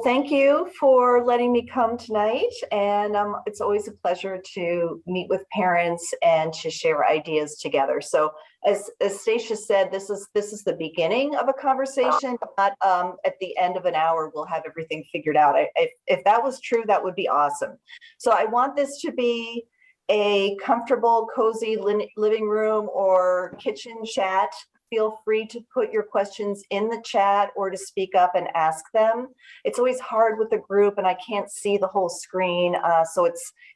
Thank you for letting me come tonight. And it's always a pleasure to meet with parents and to share ideas together. So as Stacia said, this is the beginning of a conversation, not at the end of an hour, we'll have everything figured out. If that was true, that would be awesome. So I want this to be a comfortable, cozy living room or kitchen chat. Feel free to put your questions in the chat or to speak up and ask them. It's always hard with a group and I can't see the whole screen. So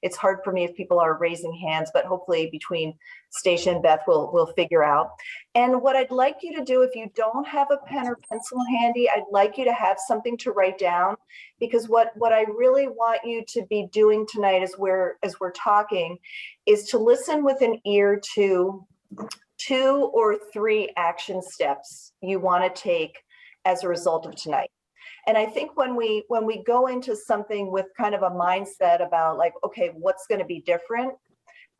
it's hard for me if people are raising hands, but hopefully between Stacia and Beth, we'll figure out. And what I'd like you to do, if you don't have a pen or pencil handy, I'd like you to have something to write down, because what I really want you to be doing tonight as we're talking is to listen with an ear to 2 or 3 action steps you want to take as a result of tonight. And I think when we go into something with kind of a mindset about like, okay, what's going to be different,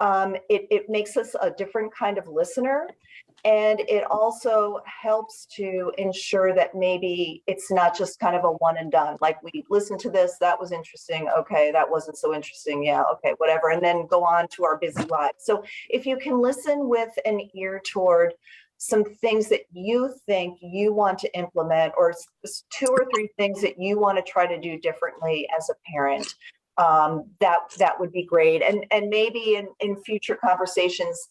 it makes us a different kind of listener. And it also helps to ensure that maybe it's not just kind of a one and done. Like, we listened to this, that was interesting. Okay, that wasn't so interesting. Yeah, okay, whatever. And then go on to our busy lives. So if you can listen with an ear toward some things that you think you want to implement, or 2 or 3 things that you want to try to do differently as a parent, that would be great. And maybe in future conversations,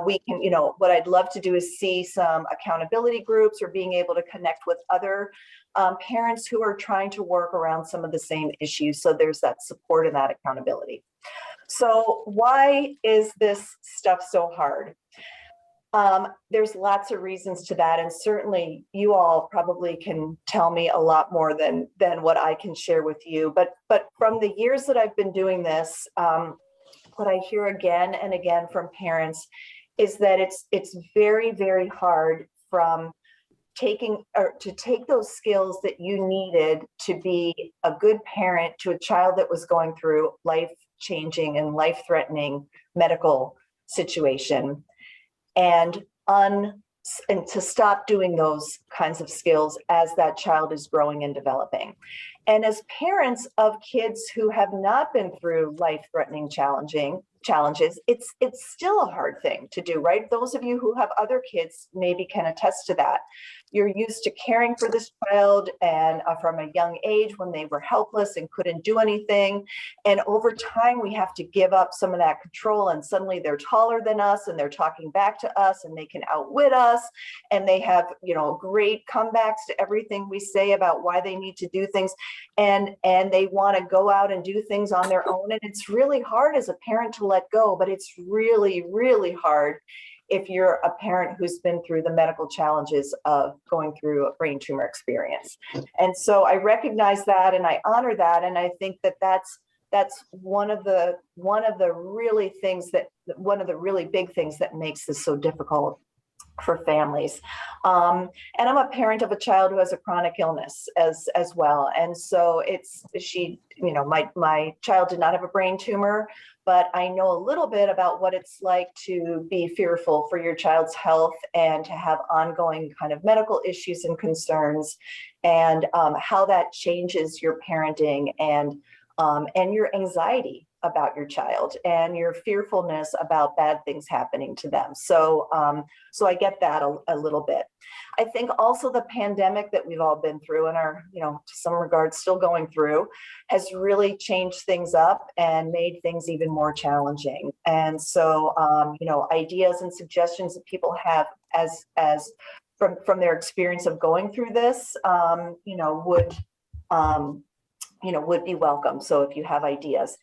we can, what I'd love to do is see some accountability groups or being able to connect with other parents who are trying to work around some of the same issues. So there's that support and that accountability. So why is this stuff so hard? There's lots of reasons to that, and certainly you all probably can tell me a lot more than what I can share with you. But from the years that I've been doing this, what I hear again and again from parents is that it's very, very hard to take those skills that you needed to be a good parent to a child that was going through life-changing and life-threatening medical situation, and to stop doing those kinds of skills as that child is growing and developing. And as parents of kids who have not been through life-threatening challenges, it's still a hard thing to do, right? Those of you who have other kids maybe can attest to that. You're used to caring for this child and from a young age when they were helpless and couldn't do anything. And over time, we have to give up some of that control, and suddenly they're taller than us and they're talking back to us and they can outwit us, and they have, great comebacks to everything we say about why they need to do things. And they want to go out and do things on their own. And it's really hard as a parent to let go, but it's really, really hard if you're a parent who's been through the medical challenges of going through a brain tumor experience. And so I recognize that and I honor that. And I think that that's one of the really big things that makes this so difficult for families. And I'm a parent of a child who has a chronic illness as well. And so my child did not have a brain tumor, but I know a little bit about what it's like to be fearful for your child's health and to have ongoing kind of medical issues and concerns, and how that changes your parenting and your anxiety about your child and your fearfulness about bad things happening to them. So I get that a little bit. I think also the pandemic that we've all been through and are, to some regards still going through, has really changed things up and made things even more challenging. And so, ideas and suggestions that people have as from their experience of going through this, would be welcome. So if you have ideas.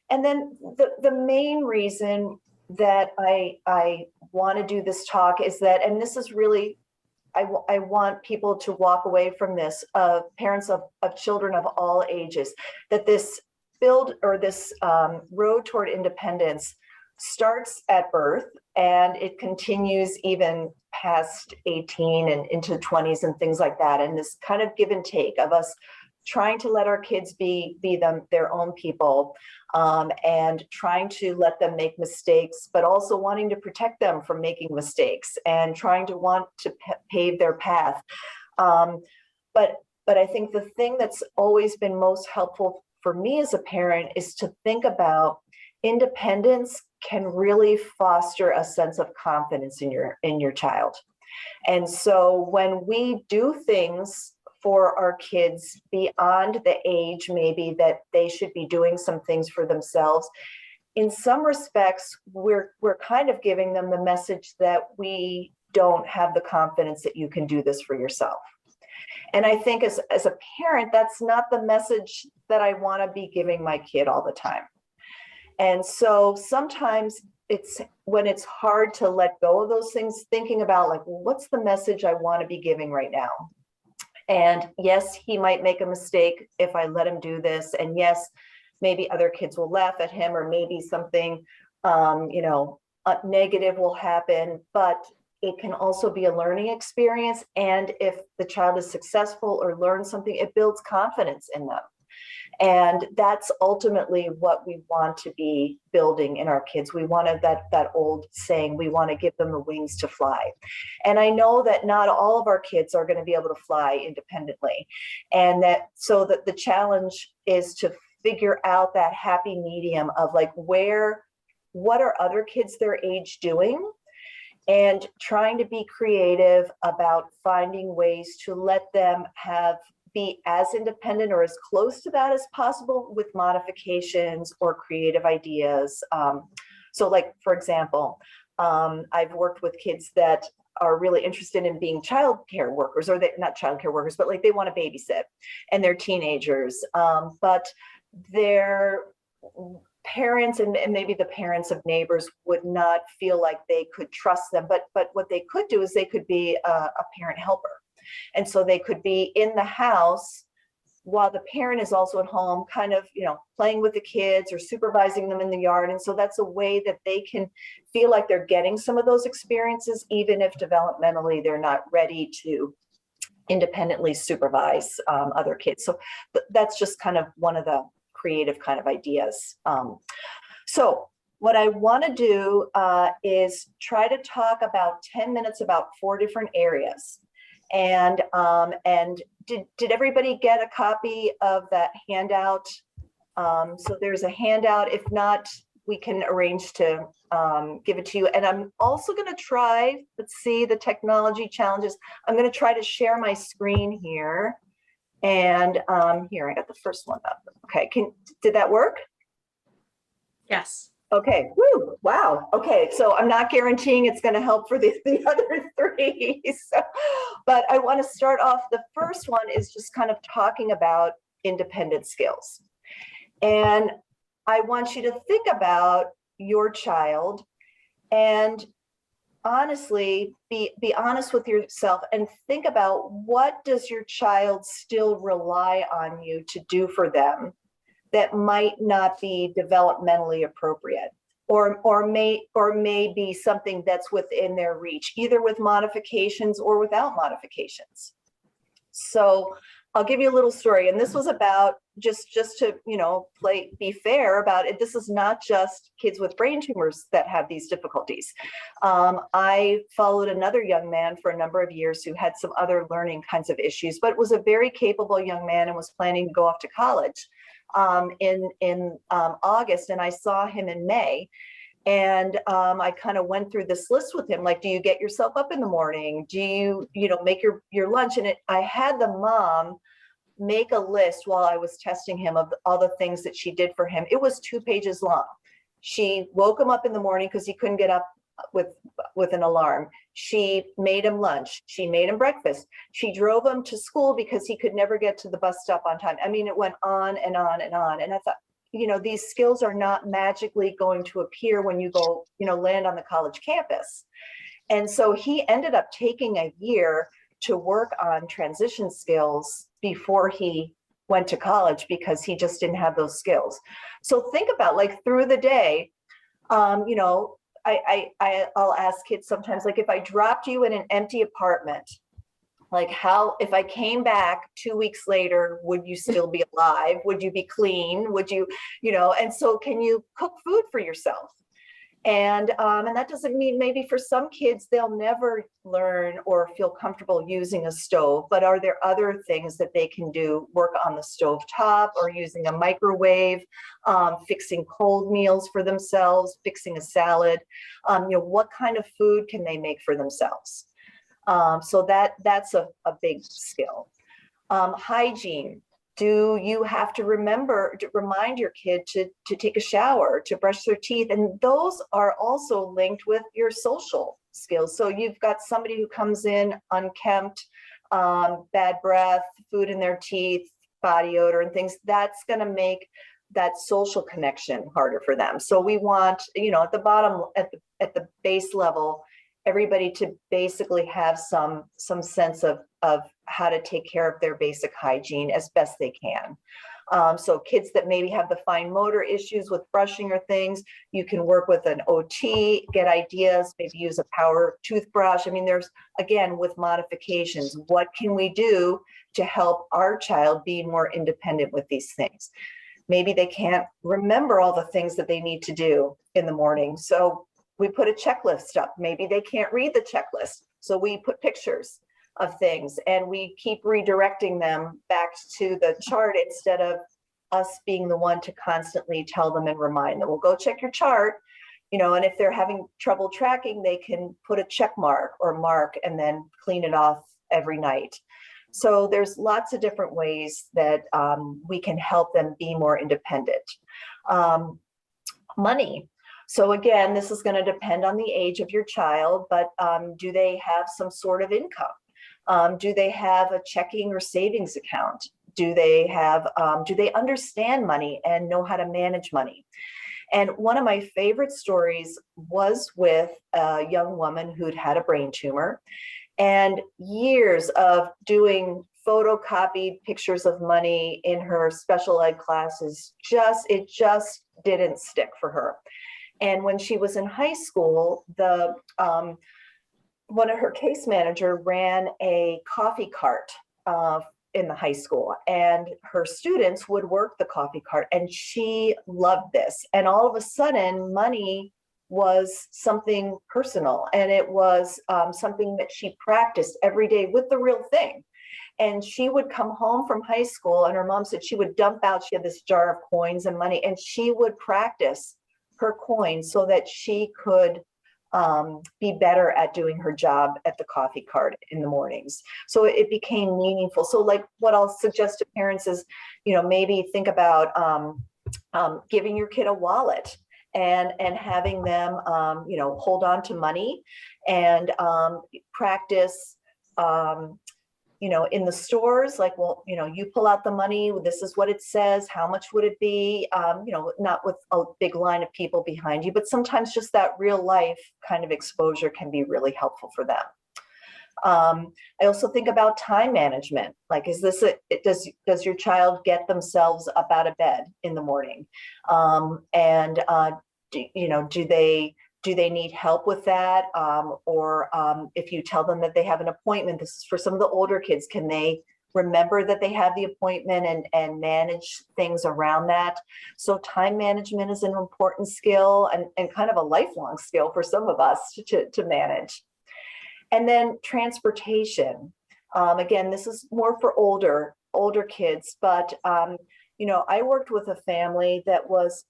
And then the main reason that I want to do this talk is that, and this is really, I want people to walk away from this, parents of children of all ages, that this road toward independence starts at birth and it continues even past 18 and into 20s and things like that. And this kind of give and take of us trying to let our kids be their own people, and trying to let them make mistakes, but also wanting to protect them from making mistakes and trying to want to pave their path. But But I think the thing that's always been most helpful for me as a parent is to think about independence can really foster a sense of confidence in your child. And so when we do things for our kids beyond the age maybe that they should be doing some things for themselves, in some respects, we're kind of giving them the message that we don't have the confidence that you can do this for yourself. And I think as a parent, that's not the message that I want to be giving my kid all the time. And so sometimes it's when it's hard to let go of those things, thinking about like, well, what's the message I want to be giving right now? And yes, he might make a mistake if I let him do this. And yes, maybe other kids will laugh at him, or maybe something, negative will happen, but it can also be a learning experience. And if the child is successful or learns something, it builds confidence in them. And that's ultimately what we want to be building in our kids. We want to, that old saying, we want to give them the wings to fly. And I know that not all of our kids are going to be able to fly independently. And so that the challenge is to figure out that happy medium of like, what are other kids their age doing? And trying to be creative about finding ways to let them be as independent or as close to that as possible with modifications or creative ideas. So like, for example, I've worked with kids that are really interested in being childcare workers, or not childcare workers, but like they want to babysit and they're teenagers, but their parents and maybe the parents of neighbors would not feel like they could trust them. But what they could do is they could be a parent helper. And so they could be in the house while the parent is also at home, kind of, playing with the kids or supervising them in the yard. And so that's a way that they can feel like they're getting some of those experiences, even if developmentally they're not ready to independently supervise other kids. So that's just kind of one of the creative kind of ideas. So what I want to do is try to talk about 10 minutes about 4 different areas. And did everybody get a copy of that handout? So there's a handout. If not, we can arrange to give it to you. And I'm also going to try, let's see, the technology challenges. I'm going to try to share my screen here. And here, I got the first one up. Okay, did that work? Yes. Okay, woo, wow. Okay, so I'm not guaranteeing it's going to help for the other 3. So, but I want to start off, the first one is just kind of talking about independent skills. And I want you to think about your child and honestly, be honest with yourself and think about, what does your child still rely on you to do for them that might not be developmentally appropriate, or may be something that's within their reach, either with modifications or without modifications. So I'll give you a little story, and this was about just to be fair about it. This is not just kids with brain tumors that have these difficulties. I followed another young man for a number of years who had some other learning kinds of issues, but was a very capable young man and was planning to go off to college in August, and I saw him in May. And I kind of went through this list with him, like, do you get yourself up in the morning? Do you, make your lunch? And I had the mom make a list while I was testing him of all the things that she did for him. It was 2 pages long. She woke him up in the morning because he couldn't get up with an alarm. She made him lunch. She made him breakfast. She drove him to school because he could never get to the bus stop on time. I mean, it went on and on and on. And I thought, these skills are not magically going to appear when you go, land on the college campus. And so he ended up taking a year to work on transition skills before he went to college because he just didn't have those skills. So think about, like, through the day, I'll ask kids sometimes, like, if I dropped you in an empty apartment, like, if I came back 2 weeks later, would you still be alive? Would you be clean? Would you, and so can you cook food for yourself? And that doesn't mean maybe for some kids, they'll never learn or feel comfortable using a stove, but are there other things that they can do? Work on the stove top or using a microwave, fixing cold meals for themselves, fixing a salad. What kind of food can they make for themselves? So that's a big skill. Hygiene. Do you have to remind your kid to take a shower, to brush their teeth? And those are also linked with your social skills. So you've got somebody who comes in unkempt, bad breath, food in their teeth, body odor and things. That's going to make that social connection harder for them. So we want, at the bottom, at the base level, everybody to basically have some sense of how to take care of their basic hygiene as best they can. So kids that maybe have the fine motor issues with brushing or things, you can work with an OT, get ideas, maybe use a power toothbrush. I mean, there's, again, with modifications, what can we do to help our child be more independent with these things? Maybe they can't remember all the things that they need to do in the morning. So we put a checklist up. Maybe they can't read the checklist. So we put pictures of things and we keep redirecting them back to the chart instead of us being the one to constantly tell them and remind them. Well, go check your chart, and if they're having trouble tracking, they can put a check mark or mark and then clean it off every night. So there's lots of different ways that we can help them be more independent. Money. So again, this is going to depend on the age of your child, but do they have some sort of income? Do they have a checking or savings account? Do they understand money and know how to manage money? And one of my favorite stories was with a young woman who'd had a brain tumor, and years of doing photocopied pictures of money in her special ed classes, it just didn't stick for her. And when she was in high school, one of her case manager ran a coffee cart in the high school, and her students would work the coffee cart, and she loved this. And all of a sudden, money was something personal, and it was something that she practiced every day with the real thing. And she would come home from high school, and her mom said she would dump out, she had this jar of coins and money, and she would practice her coins so that she could be better at doing her job at the coffee cart in the mornings. So it became meaningful. So like what I'll suggest to parents is, maybe think about giving your kid a wallet and having them, hold on to money and practice, in the stores, like, well, you pull out the money, this is what it says, how much would it be? Not with a big line of people behind you, but sometimes just that real life kind of exposure can be really helpful for them. I also think about time management. Like, does your child get themselves up out of bed in the morning? Do they need help with that? Or if you tell them that they have an appointment, this is for some of the older kids, can they remember that they have the appointment and manage things around that? So time management is an important skill and kind of a lifelong skill for some of us to manage. And then transportation. Again, this is more for older kids, but I worked with a family that was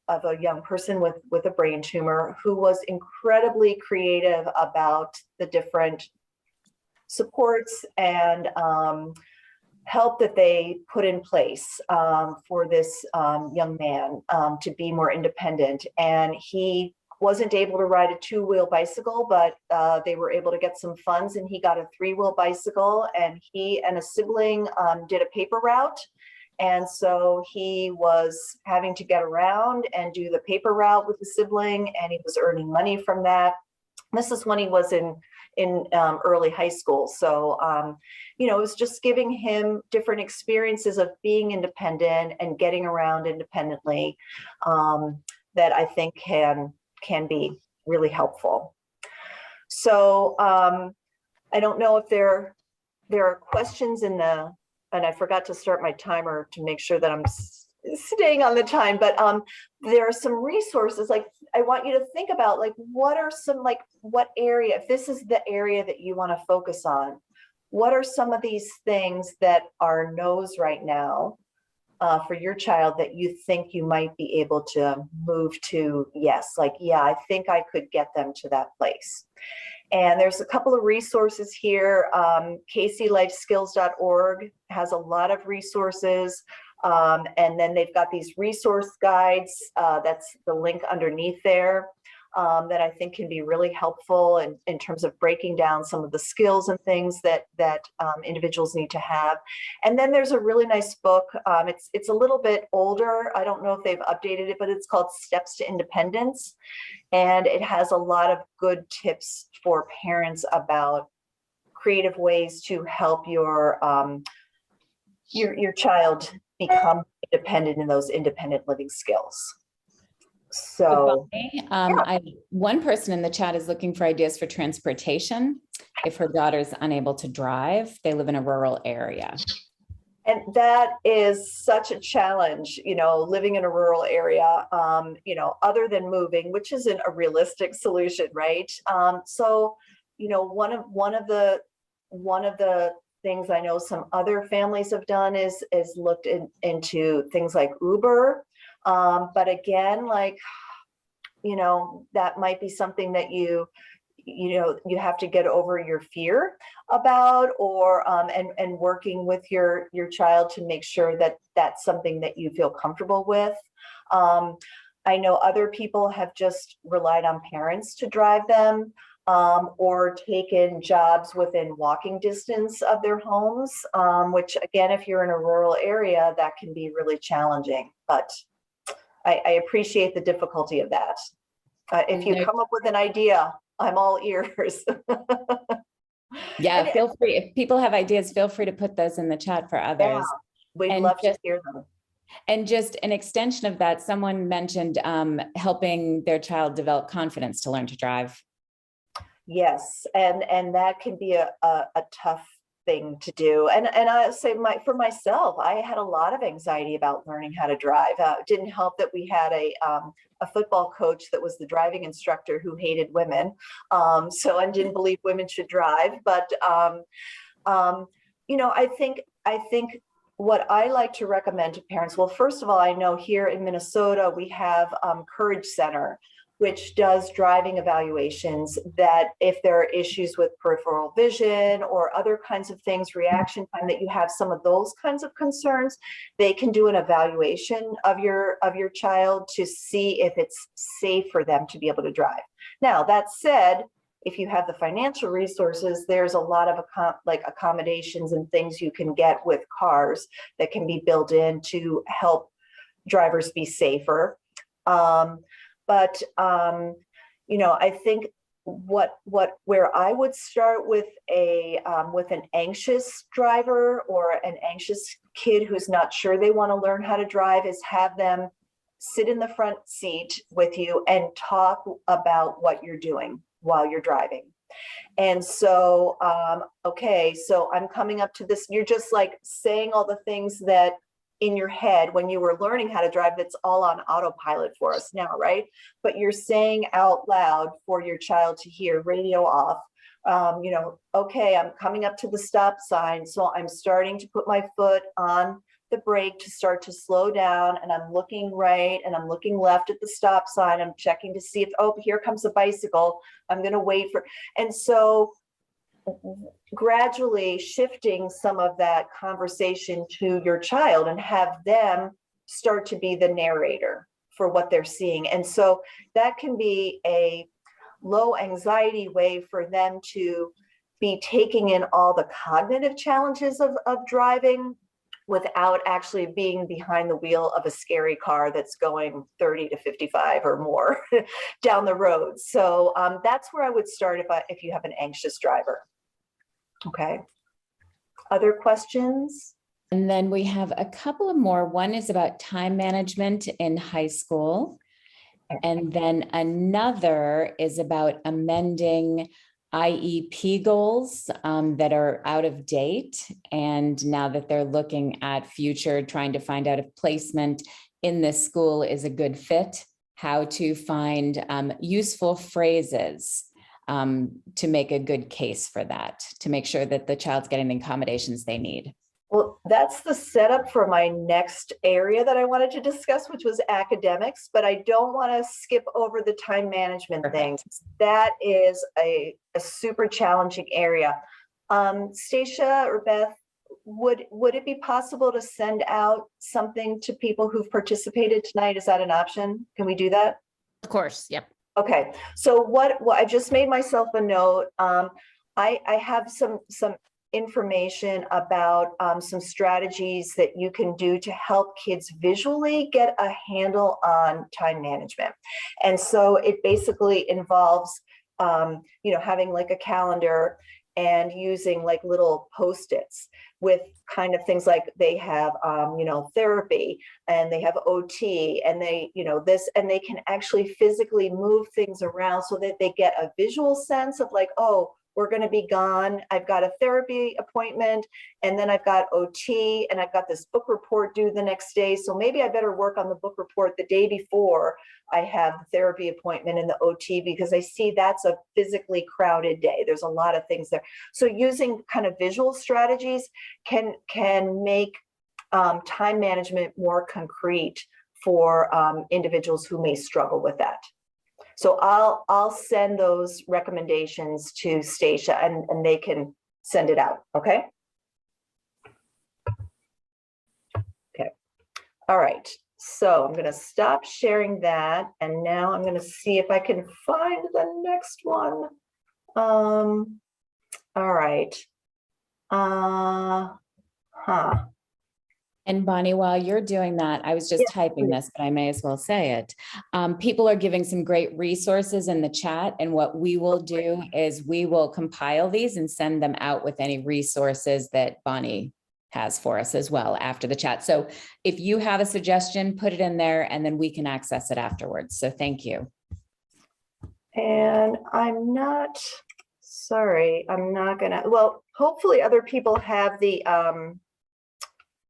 of a young person with a brain tumor who was incredibly creative about the different supports and help that they put in place for this young man to be more independent. And he wasn't able to ride a two-wheel bicycle, but they were able to get some funds, and he got a three-wheel bicycle, and he and a sibling did a paper route. And so he was having to get around and do the paper route with the sibling, and he was earning money from that. This is when he was in early high school. So, it was just giving him different experiences of being independent and getting around independently that I think can be really helpful. So I don't know if there are questions and I forgot to start my timer to make sure that staying on the time, but there are some resources. Like, I want you to think about, like, what are some, like, what area, if this is the area that you want to focus on, what are some of these things that are no's right now for your child that you think you might be able to move to yes? Like, yeah, I think I could get them to that place. And there's a couple of resources here. kclifeskills.org has a lot of resources. And then they've got these resource guides. That's the link underneath there, that I think can be really helpful in terms of breaking down some of the skills and things that individuals need to have. And then there's a really nice book. It's a little bit older. I don't know if they've updated it, but it's called Steps to Independence. And it has a lot of good tips for parents about creative ways to help your child become independent in those independent living skills. So one person in the chat is looking for ideas for transportation if her daughter's unable to drive. They live in a rural area. And that is such a challenge, living in a rural area, other than moving, which isn't a realistic solution, right? So, one of the things I know some other families have done is looked into things like Uber. But again, like, that might be something that you have to get over your fear about, or and working with your child to make sure that that's something that you feel comfortable with. I know other people have just relied on parents to drive them, or taken jobs within walking distance of their homes, which again, if you're in a rural area, that can be really challenging. But I appreciate the difficulty of that. If you come up with an idea, I'm all ears. Yeah, feel free. If people have ideas, feel free to put those in the chat for others. Yeah, we'd love to hear them. And just an extension of that, someone mentioned helping their child develop confidence to learn to drive. Yes, and that can be a tough thing to do. And I say for myself, I had a lot of anxiety about learning how to drive. It didn't help that we had a football coach that was the driving instructor who hated women. So I didn't believe women should drive. But I think what I like to recommend to parents, well, first of all, I know here in Minnesota, we have Courage Center, which does driving evaluations, that if there are issues with peripheral vision or other kinds of things, reaction time, that you have some of those kinds of concerns, they can do an evaluation of your child to see if it's safe for them to be able to drive. Now, that said, if you have the financial resources, there's a lot of accommodations and things you can get with cars that can be built in to help drivers be safer. But I think where I would start with an anxious driver or an anxious kid who's not sure they want to learn how to drive is have them sit in the front seat with you and talk about what you're doing while you're driving. And so, okay, so I'm coming up to this, you're just like saying all the things that in your head when you were learning how to drive, that's all on autopilot for us now, right? But you're saying out loud for your child to hear, radio off, okay, I'm coming up to the stop sign, so I'm starting to put my foot on the brake to start to slow down, and I'm looking right and I'm looking left at the stop sign. I'm checking to see if, oh, here comes a bicycle. I'm going to wait for, and so gradually shifting some of that conversation to your child and have them start to be the narrator for what they're seeing. And so that can be a low anxiety way for them to be taking in all the cognitive challenges of driving without actually being behind the wheel of a scary car that's going 30 to 55 or more down the road. So that's where I would start if you have an anxious driver. Okay. Other questions? And then we have a couple of more. One is about time management in high school. And then another is about amending IEP goals that are out of date. And now that they're looking at future, trying to find out if placement in this school is a good fit, how to find useful phrases to make a good case for that, to make sure that the child's getting the accommodations they need. Well, that's the setup for my next area that I wanted to discuss, which was academics, but I don't want to skip over the time management things. That is a super challenging area. Stacia or Beth, would it be possible to send out something to people who've participated tonight? Is that an option? Can we do that? Of course. Yep. Okay. So what I just made myself a note. I have some information about some strategies that you can do to help kids visually get a handle on time management. And so it basically involves, having like a calendar and using like little Post-its with kind of things like they have, therapy, and they have OT, and they, this, and they can actually physically move things around so that they get a visual sense of like, oh, we're going to be gone. I've got a therapy appointment, and then I've got OT, and I've got this book report due the next day. So maybe I better work on the book report the day before I have the therapy appointment and the OT, because I see that's a physically crowded day. There's a lot of things there. So using kind of visual strategies can make time management more concrete for individuals who may struggle with that. So I'll send those recommendations to Stacia, and they can send it out. Okay. Okay. All right. So I'm going to stop sharing that. And now I'm going to see if I can find the next one. All right. And Bonnie, while you're doing that, I was just typing this, but I may as well say it. People are giving some great resources in the chat. And what we will do is we will compile these and send them out with any resources that Bonnie has for us as well after the chat. So if you have a suggestion, put it in there and then we can access it afterwards. So thank you. And I'm not, sorry, I'm not gonna, well, hopefully other people have the, all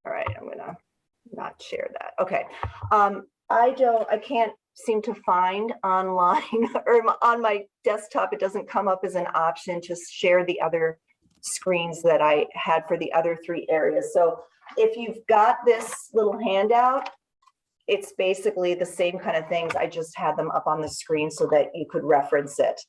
right, I'm gonna not share that. Okay, I can't seem to find online or on my desktop. It doesn't come up as an option to share the other screens that I had for the other three areas. So if you've got this little handout, it's basically the same kind of things. I just had them up on the screen so that you could reference it.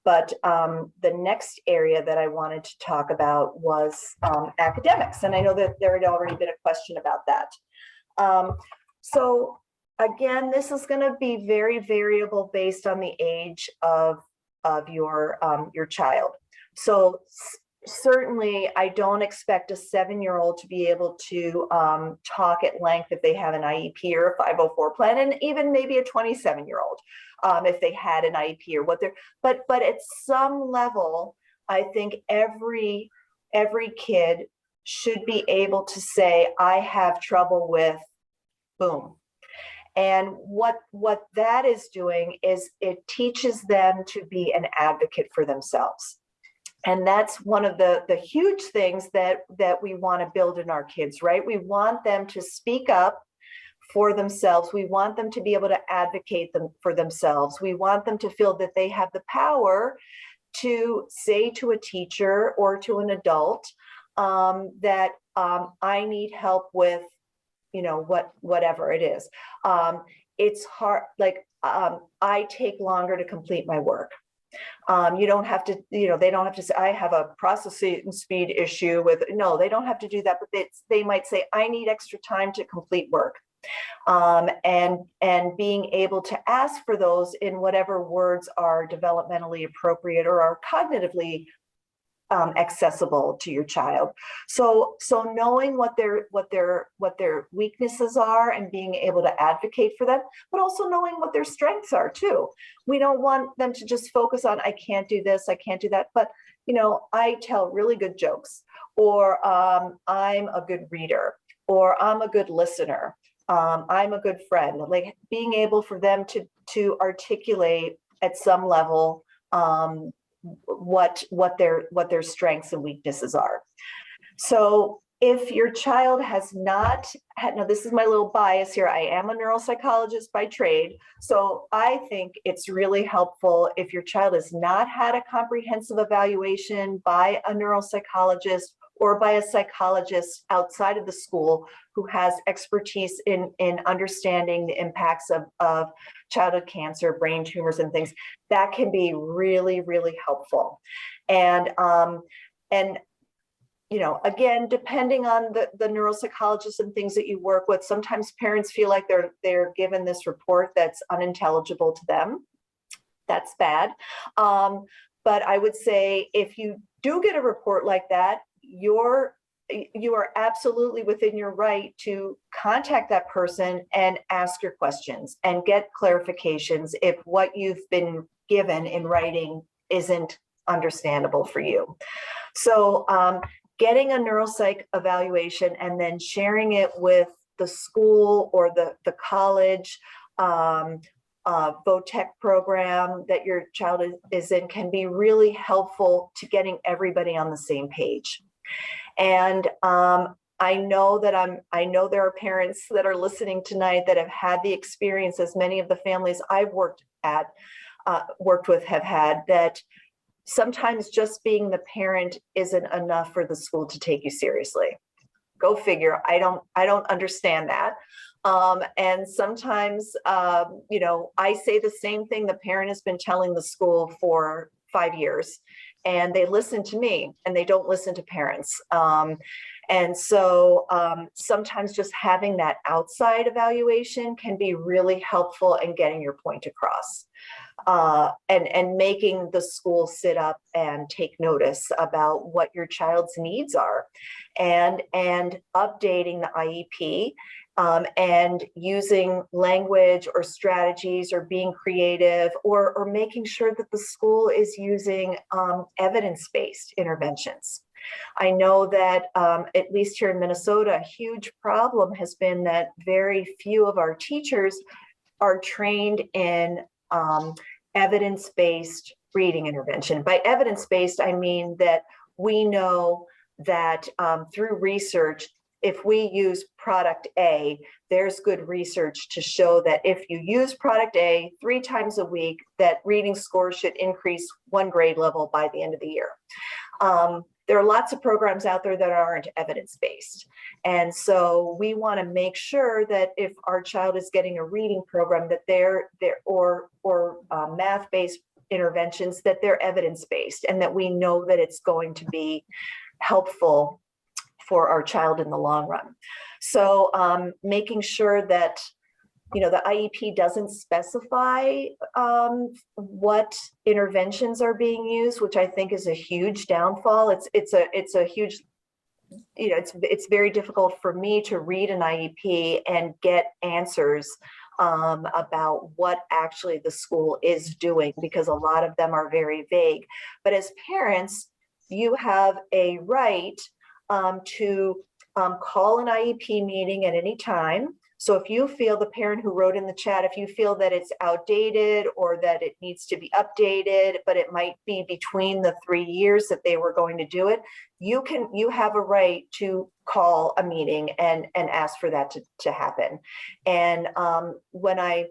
But the next area that I wanted to talk about was academics. And I know that there had already been a question about that. So again, this is going to be very variable based on the age of your child. So certainly I don't expect a 7-year-old to be able to talk at length if they have an IEP or a 504 plan, and even maybe a 27-year-old. If they had an IEP or what they're, but at some level, I think every kid should be able to say, I have trouble with boom. And what that is doing is it teaches them to be an advocate for themselves. And that's one of the huge things that we want to build in our kids, right? We want them to speak up for themselves. We want them to be able to advocate for themselves. We want them to feel that they have the power to say to a teacher or to an adult that I need help with, whatever it is. It's hard, like I take longer to complete my work. You don't have to, they don't have to say, I have a processing speed issue with, no, they don't have to do that, but they might say, I need extra time to complete work. And being able to ask for those in whatever words are developmentally appropriate or are cognitively accessible to your child. So knowing what their weaknesses are and being able to advocate for them, but also knowing what their strengths are too. We don't want them to just focus on, I can't do this, I can't do that, but I tell really good jokes, or I'm a good reader, or I'm a good listener. I'm a good friend. Like being able for them to articulate at some level what their strengths and weaknesses are. So if your child has not had, now this is my little bias here, I am a neuropsychologist by trade, so I think it's really helpful if your child has not had a comprehensive evaluation by a neuropsychologist or by a psychologist outside of the school who has expertise in understanding the impacts of childhood cancer, brain tumors and things. That can be really, really helpful. And you know, again, depending on the neuropsychologists and things that you work with, sometimes parents feel like they're given this report that's unintelligible to them. That's bad. But I would say if you do get a report like that, you are absolutely within your right to contact that person and ask your questions and get clarifications if what you've been given in writing isn't understandable for you. So getting a neuropsych evaluation and then sharing it with the school or the college VOTEC program that your child is in can be really helpful to getting everybody on the same page. And I know there are parents that are listening tonight that have had the experience, as many of the families I've worked with have had, that sometimes just being the parent isn't enough for the school to take you seriously. Go figure. I don't understand that. And sometimes, you know, I say the same thing the parent has been telling the school for 5 years, and they listen to me and they don't listen to parents. And so sometimes just having that outside evaluation can be really helpful in getting your point across. And making the school sit up and take notice about what your child's needs are, and updating the IEP, and using language or strategies or being creative, or making sure that the school is using evidence-based interventions. I know that at least here in Minnesota, a huge problem has been that very few of our teachers are trained in evidence-based reading intervention. By evidence-based, I mean that we know that through research, if we use product A, there's good research to show that if you use product A 3 times a week, that reading scores should increase 1 grade level by the end of the year. There are lots of programs out there that aren't evidence-based. And so we want to make sure that if our child is getting a reading program, that or math-based interventions, that they're evidence-based, and that we know that it's going to be helpful for our child in the long run. So making sure that, you know, the IEP doesn't specify what interventions are being used, which I think is a huge downfall. It's a huge, you know, it's very difficult for me to read an IEP and get answers about what actually the school is doing, because a lot of them are very vague. But as parents, you have a right to call an IEP meeting at any time. So if you feel, the parent who wrote in the chat, if you feel that it's outdated or that it needs to be updated, but it might be between the 3 years that they were going to do it, you have a right to call a meeting and ask for that to happen. And when I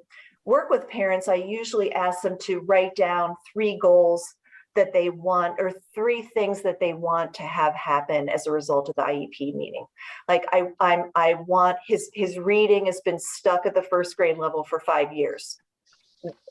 work with parents, I usually ask them to write down 3 goals that they want, or 3 things that they want to have happen as a result of the IEP meeting. Like I want his reading has been stuck at the 1st grade level for 5 years.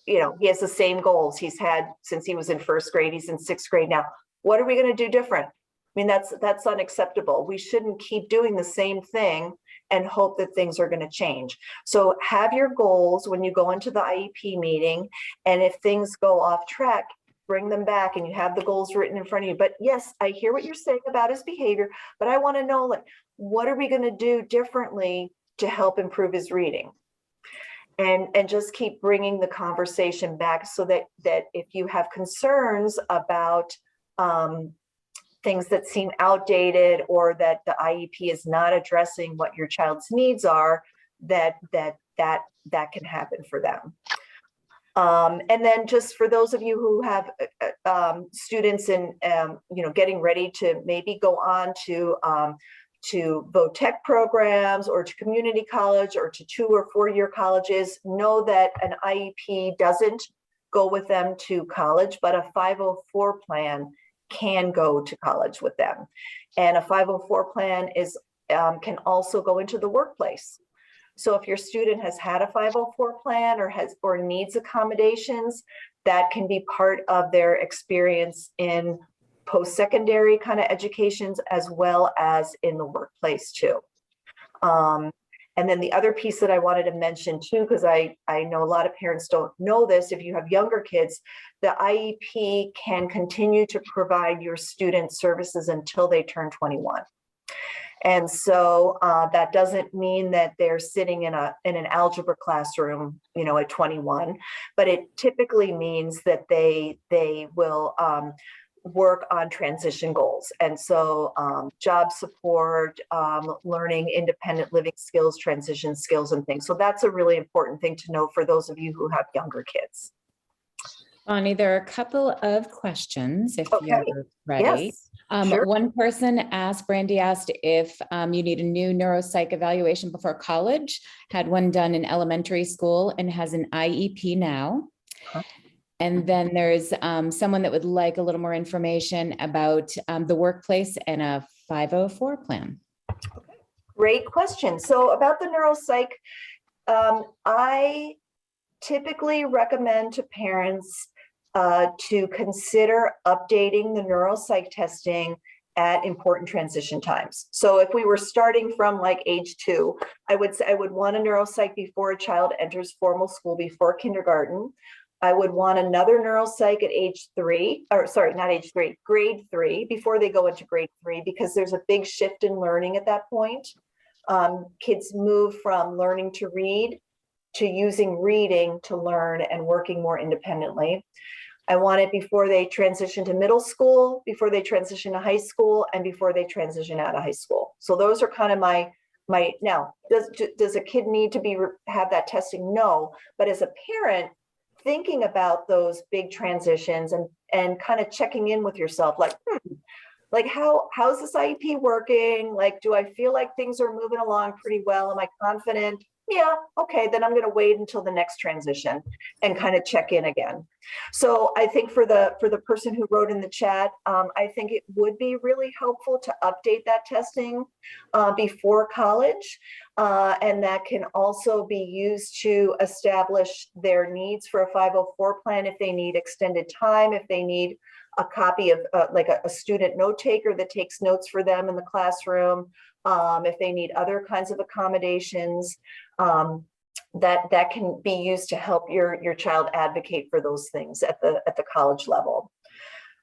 You know, he has the same goals he's had since he was in 1st grade. He's in 6th grade now. What are we going to do different? I mean, that's unacceptable. We shouldn't keep doing the same thing and hope that things are going to change. So have your goals when you go into the IEP meeting, and if things go off track, bring them back and you have the goals written in front of you. But yes, I hear what you're saying about his behavior, but I want to know, like, what are we going to do differently to help improve his reading? And just keep bringing the conversation back, so that if you have concerns about things that seem outdated, or that the IEP is not addressing what your child's needs are, that can happen for them. And then just for those of you who have students in, getting ready to maybe go on to VOTEC programs or to community college or to 2 or 4 year colleges, know that an IEP doesn't go with them to college, but a 504 plan can go to college with them. And a 504 plan can also go into the workplace. So if your student has had a 504 plan or needs accommodations, that can be part of their experience in post-secondary kind of educations as well as in the workplace too. And then the other piece that I wanted to mention too, because I know a lot of parents don't know this, if you have younger kids, the IEP can continue to provide your student services until they turn 21. And so that doesn't mean that they're sitting in an algebra classroom, at 21, but it typically means that they will work on transition goals. And so job support, learning independent living skills, transition skills and things. So that's a really important thing to know for those of you who have younger kids. Bonnie, there are a couple of questions if Okay. you're ready. Yes. Sure. One person asked, Brandy asked if you need a new neuropsych evaluation before college, had one done in elementary school and has an IEP now. Huh. And then there's someone that would like a little more information about the workplace and a 504 plan. Okay. Great question. So about the neuropsych, I typically recommend to parents to consider updating the neuropsych testing at important transition times. So if we were starting from like age 2, I would say I would want a neuropsych before a child enters formal school, before kindergarten. I would want another neuropsych at age 3, or sorry, not age 3, grade 3, before they go into grade 3, because there's a big shift in learning at that point. Kids move from learning to read to using reading to learn and working more independently. I want it before they transition to middle school, before they transition to high school, and before they transition out of high school. So those are kind of my now, does a kid need to have that testing? No, but as a parent, thinking about those big transitions and kind of checking in with yourself, like how's this IEP working? Like, do I feel like things are moving along pretty well? Am I confident? Yeah, okay, then I'm going to wait until the next transition and kind of check in again. So I think for the person who wrote in the chat, I think it would be really helpful to update that testing before college. And that can also be used to establish their needs for a 504 plan if they need extended time, if they need a copy of like a student note taker that takes notes for them in the classroom, if they need other kinds of accommodations, that can be used to help your child advocate for those things at the college level.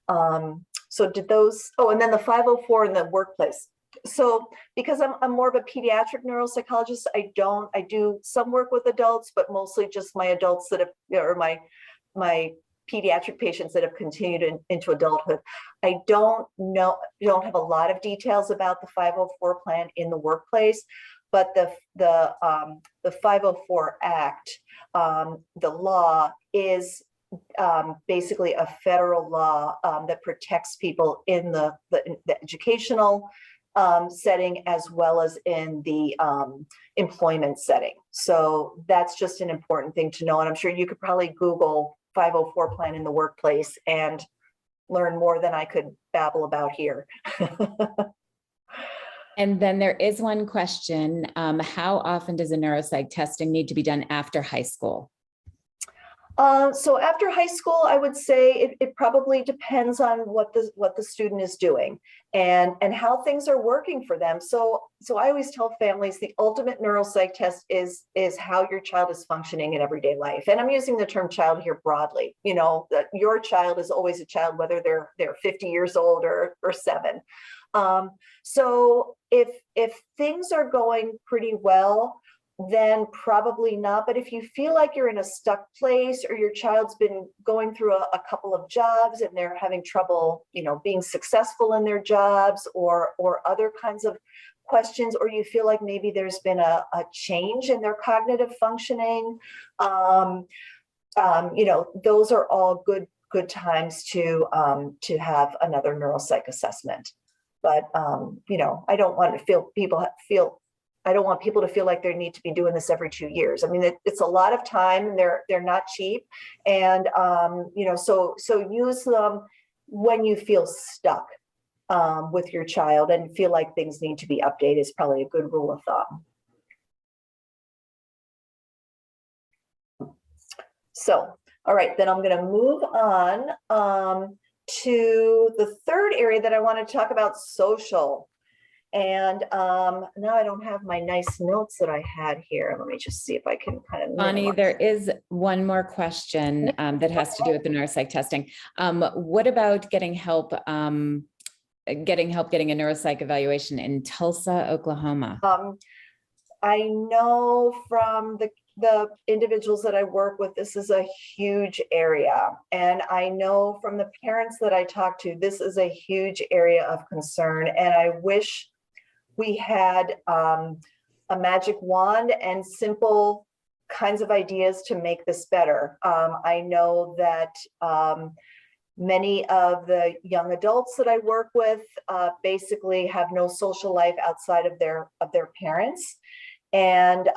So did those, and then the 504 in the workplace. So because I'm more of a pediatric neuropsychologist, I do some work with adults, but mostly just my adults that have, or my pediatric patients that have continued into adulthood. I don't have a lot of details about the 504 plan in the workplace, but the 504 Act, the law is basically a federal law that protects people in the educational setting as well as in the employment setting. So that's just an important thing to know. And I'm sure you could probably Google 504 plan in the workplace and learn more than I could babble about here. And then there is one question. How often does a neuropsych testing need to be done after high school? So after high school, I would say it probably depends on what the student is doing and how things are working for them. So I always tell families the ultimate neuropsych test is how your child is functioning in everyday life. And I'm using the term child here broadly. That your child is always a child, whether they're 50 years old or 7. So if things are going pretty well, then probably not. But if you feel like you're in a stuck place or your child's been going through a couple of jobs and they're having trouble, being successful in their jobs or other kinds of questions, or you feel like maybe there's been a change in their cognitive functioning, those are all good times to have another neuropsych assessment. But I don't want I don't want people to feel like they need to be doing this every 2 years. I mean, it's a lot of time, and they're not cheap. And so use them when you feel stuck with your child and feel like things need to be updated is probably a good rule of thumb. So, all right, then I'm going to move on to the third area that I want to talk about, social. And now I don't have my nice notes that I had here. Let me just see if I can kind of. Bonnie, there is one more question that has to do with the neuropsych testing. What about getting help getting a neuropsych evaluation in Tulsa, Oklahoma? I know from the individuals that I work with, this is a huge area. And I know from the parents that I talk to, this is a huge area of concern. And I wish we had a magic wand and simple kinds of ideas to make this better. I know that many of the young adults that I work with basically have no social life outside of their parents. And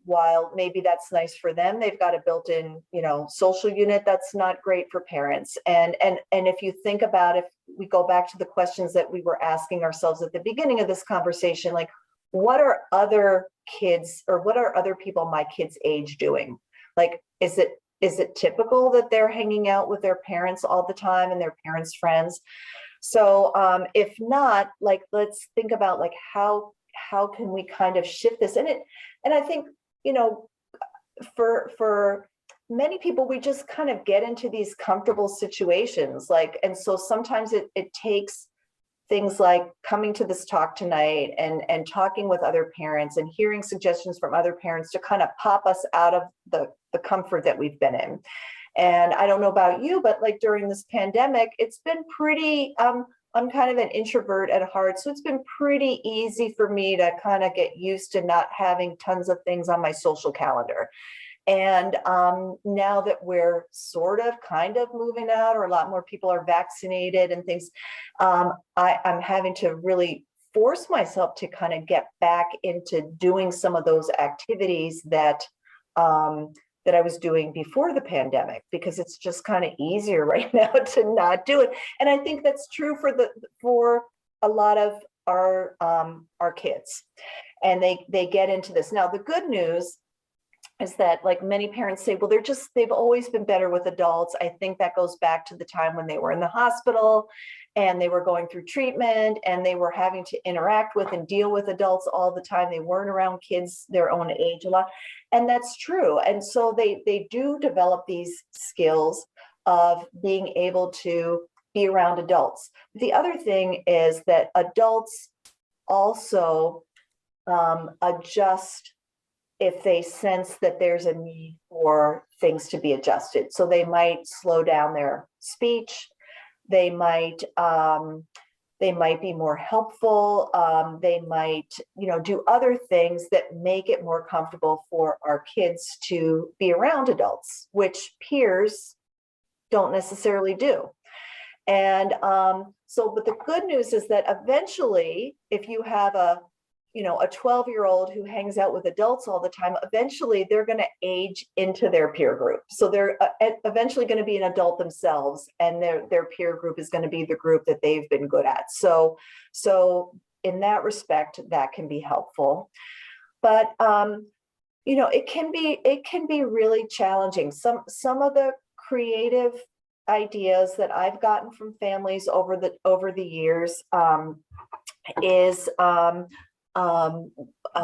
while maybe that's nice for them, they've got a built-in, social unit that's not great for parents. And if you think about, if we go back to the questions that we were asking ourselves at the beginning of this conversation, like, what are other kids or what are other people my kids' age doing? Like, is it typical that they're hanging out with their parents all the time and their parents' friends? So if not, like, let's think about like how can we kind of shift this? And I think, for many people, we just kind of get into these comfortable situations, and so sometimes it takes things like coming to this talk tonight and talking with other parents and hearing suggestions from other parents to kind of pop us out of the comfort that we've been in. And I don't know about you, but like during this pandemic, it's been pretty, I'm kind of an introvert at heart, so it's been pretty easy for me to kind of get used to not having tons of things on my social calendar. And now that we're sort of kind of moving out, or a lot more people are vaccinated and things, I'm having to really force myself to kind of get back into doing some of those activities that I was doing before the pandemic, because it's just kind of easier right now to not do it. And I think that's true for a lot of our kids, and they get into this. Now, the good news is that, like, many parents say, well, they've always been better with adults. I think that goes back to the time when they were in the hospital and they were going through treatment and they were having to interact with and deal with adults all the time. They weren't around kids their own age a lot. And that's true. And so they do develop these skills of being able to be around adults. The other thing is that adults also adjust if they sense that there's a need for things to be adjusted. So they might slow down their speech. They might be more helpful. They might, do other things that make it more comfortable for our kids to be around adults, which peers don't necessarily do. And but the good news is that eventually, if you have a 12-year-old who hangs out with adults all the time, eventually they're going to age into their peer group. So they're eventually going to be an adult themselves, and their peer group is going to be the group that they've been good at. So in that respect, that can be helpful. But it can be really challenging. Some of the creative ideas that I've gotten from families over the years is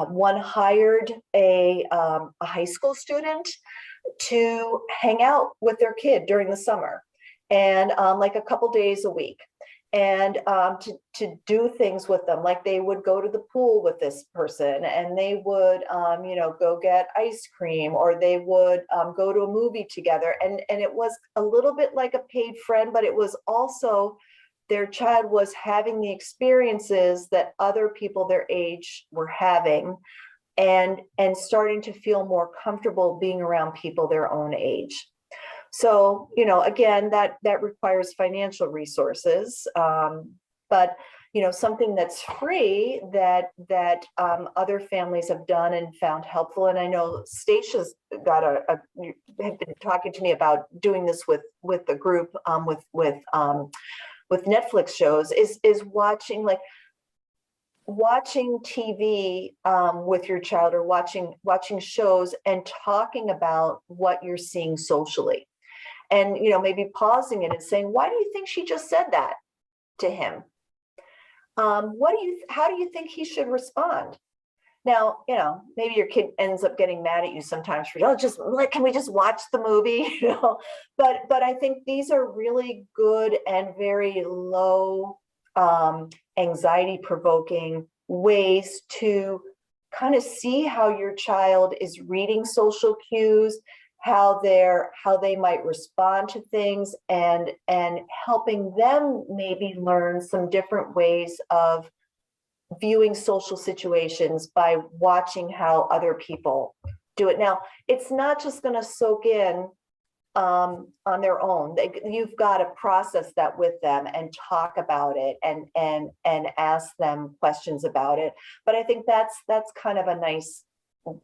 one hired a high school student to hang out with their kid during the summer, and like a couple days a week, and to do things with them. Like, they would go to the pool with this person, and they would go get ice cream, or they would go to a movie together, and it was a little bit like a paid friend, but it was also their child was having the experiences that other people their age were having, and starting to feel more comfortable being around people their own age. So, again, that requires financial resources, but something that's free that other families have done and found helpful. And I know Stacey's got had been talking to me about doing this with the group, with Netflix shows, is watching TV with your child, or watching shows and talking about what you're seeing socially, and maybe pausing it and saying, why do you think she just said that to him? How do you think he should respond? Now, maybe your kid ends up getting mad at you sometimes for, can we just watch the movie? But I think these are really good and very low anxiety provoking ways to kind of see how your child is reading social cues, how they might respond to things, and helping them maybe learn some different ways of viewing social situations by watching how other people do it. Now, it's not just going to soak in on their own. You've got to process that with them and talk about it and ask them questions about it. But I think that's kind of a nice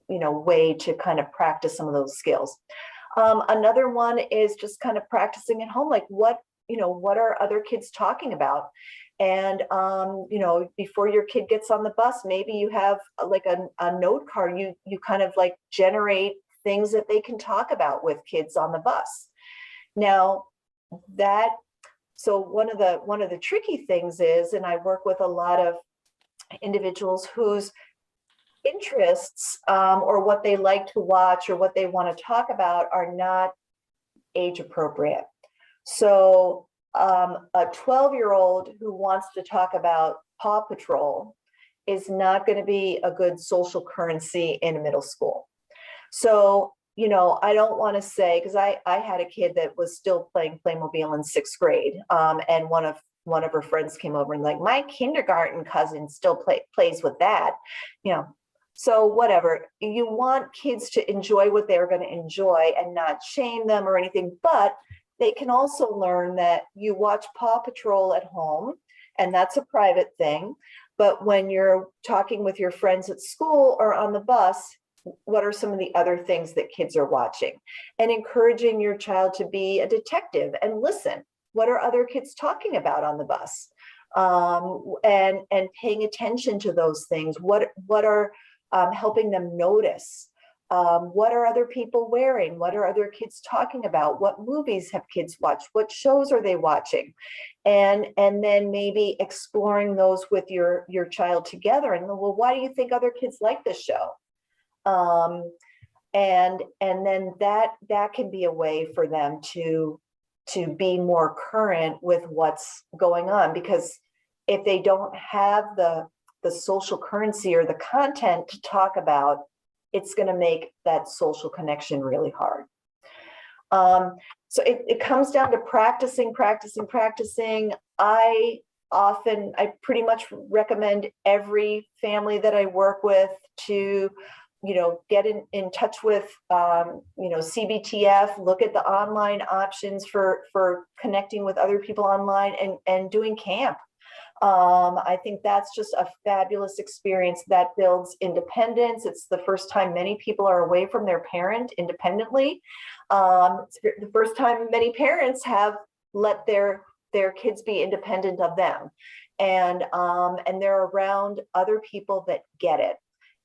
way to kind of practice some of those skills. Another one is just kind of practicing at home, like what are other kids talking about? And before your kid gets on the bus, maybe you have like a note card. You kind of like generate things that they can talk about with kids on the bus. Now, so one of the tricky things is, and I work with a lot of individuals whose interests or what they like to watch or what they want to talk about are not age appropriate. So a 12-year-old who wants to talk about Paw Patrol is not going to be a good social currency in middle school. So, I don't want to say, because I had a kid that was still playing Playmobil in 6th grade, and one of her friends came over and like, my kindergarten cousin still plays with that, So whatever, you want kids to enjoy what they're going to enjoy and not shame them or anything, but they can also learn that you watch Paw Patrol at home, and that's a private thing. But when you're talking with your friends at school or on the bus, what are some of the other things that kids are watching? And encouraging your child to be a detective and listen. What are other kids talking about on the bus? And paying attention to those things. What are helping them notice? What are other people wearing? What are other kids talking about? What movies have kids watched? What shows are they watching? And then maybe exploring those with your child together. And well, why do you think other kids like this show? And then that can be a way for them to be more current with what's going on, because if they don't have the social currency or the content to talk about, it's going to make that social connection really hard. So it comes down to practicing. I pretty much recommend every family that I work with to get in touch with CBTF, look at the online options for connecting with other people online, and doing camp. I think that's just a fabulous experience that builds independence. It's the first time many people are away from their parent independently. It's the first time many parents have let their kids be independent of them, and they're around other people that get it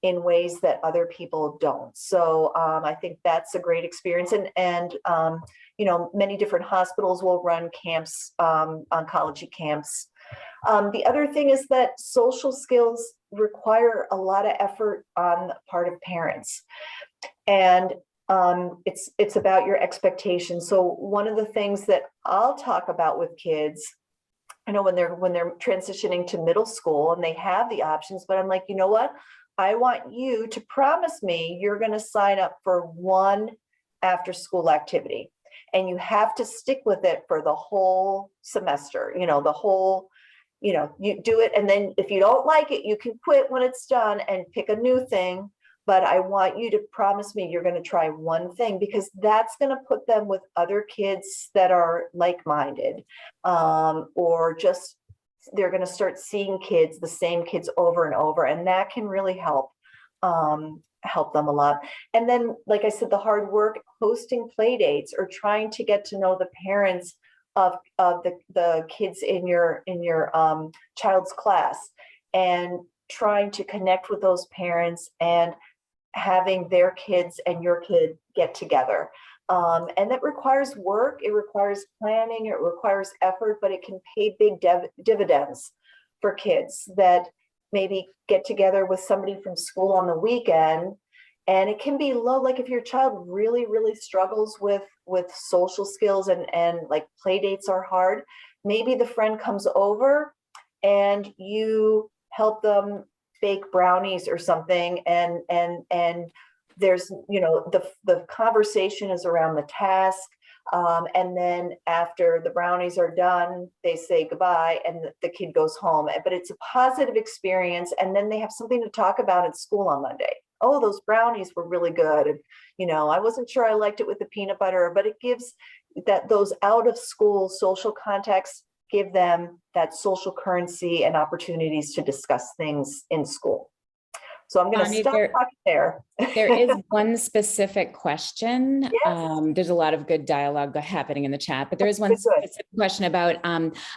in ways that other people don't. So I think that's a great experience. And many different hospitals will run camps, oncology camps. The other thing is that social skills require a lot of effort on the part of parents. And it's about your expectations. So one of the things that I'll talk about with kids, I know when they're transitioning to middle school and they have the options, but I'm like, you know what? I want you to promise me you're going to sign up for one after school activity, and you have to stick with it for the whole semester, you do it. And then if you don't like it, you can quit when it's done and pick a new thing. but I want you to promise me you're going to try one thing, because that's going to put them with other kids that are like-minded, or just they're going to start seeing the same kids over and over, and that can really help them a lot. And then, like I said, the hard work, hosting play dates or trying to get to know the parents of the kids in your child's class, and trying to connect with those parents and having their kids and your kid get together. And that requires work, it requires planning, it requires effort, but it can pay big dividends for kids that maybe get together with somebody from school on the weekend. And it can be low, like if your child really, really struggles with social skills and like play dates are hard, maybe the friend comes over and you help them bake brownies or something, and there's, you know, the conversation is around the task, and then after the brownies are done, they say goodbye and the kid goes home, but it's a positive experience, and then they have something to talk about at school on Monday. Oh, those brownies were really good, and you know, I wasn't sure I liked it with the peanut butter, but it gives those out of school social contexts, give them that social currency and opportunities to discuss things in school. So I'm going to stop talking there. There is one specific question. Yes. There's a lot of good dialogue happening in the chat, but there is one specific question about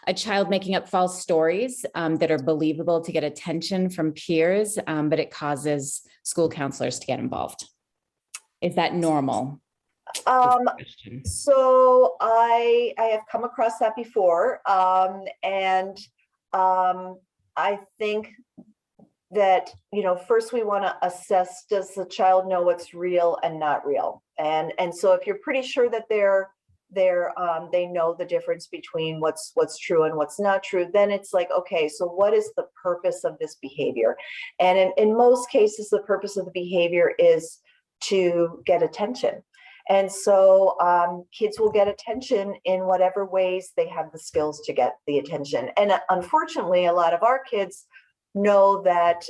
a child making up false stories that are believable to get attention from peers, but it causes school counselors to get involved. Is that normal? So I have come across that before, and I think that, you know, first we want to assess, does the child know what's real and not real? And so if you're pretty sure that they know the difference between what's true and what's not true, then it's like, okay, so what is the purpose of this behavior? And in most cases, the purpose of the behavior is to get attention. And so kids will get attention in whatever ways they have the skills to get the attention. And unfortunately, a lot of our kids know that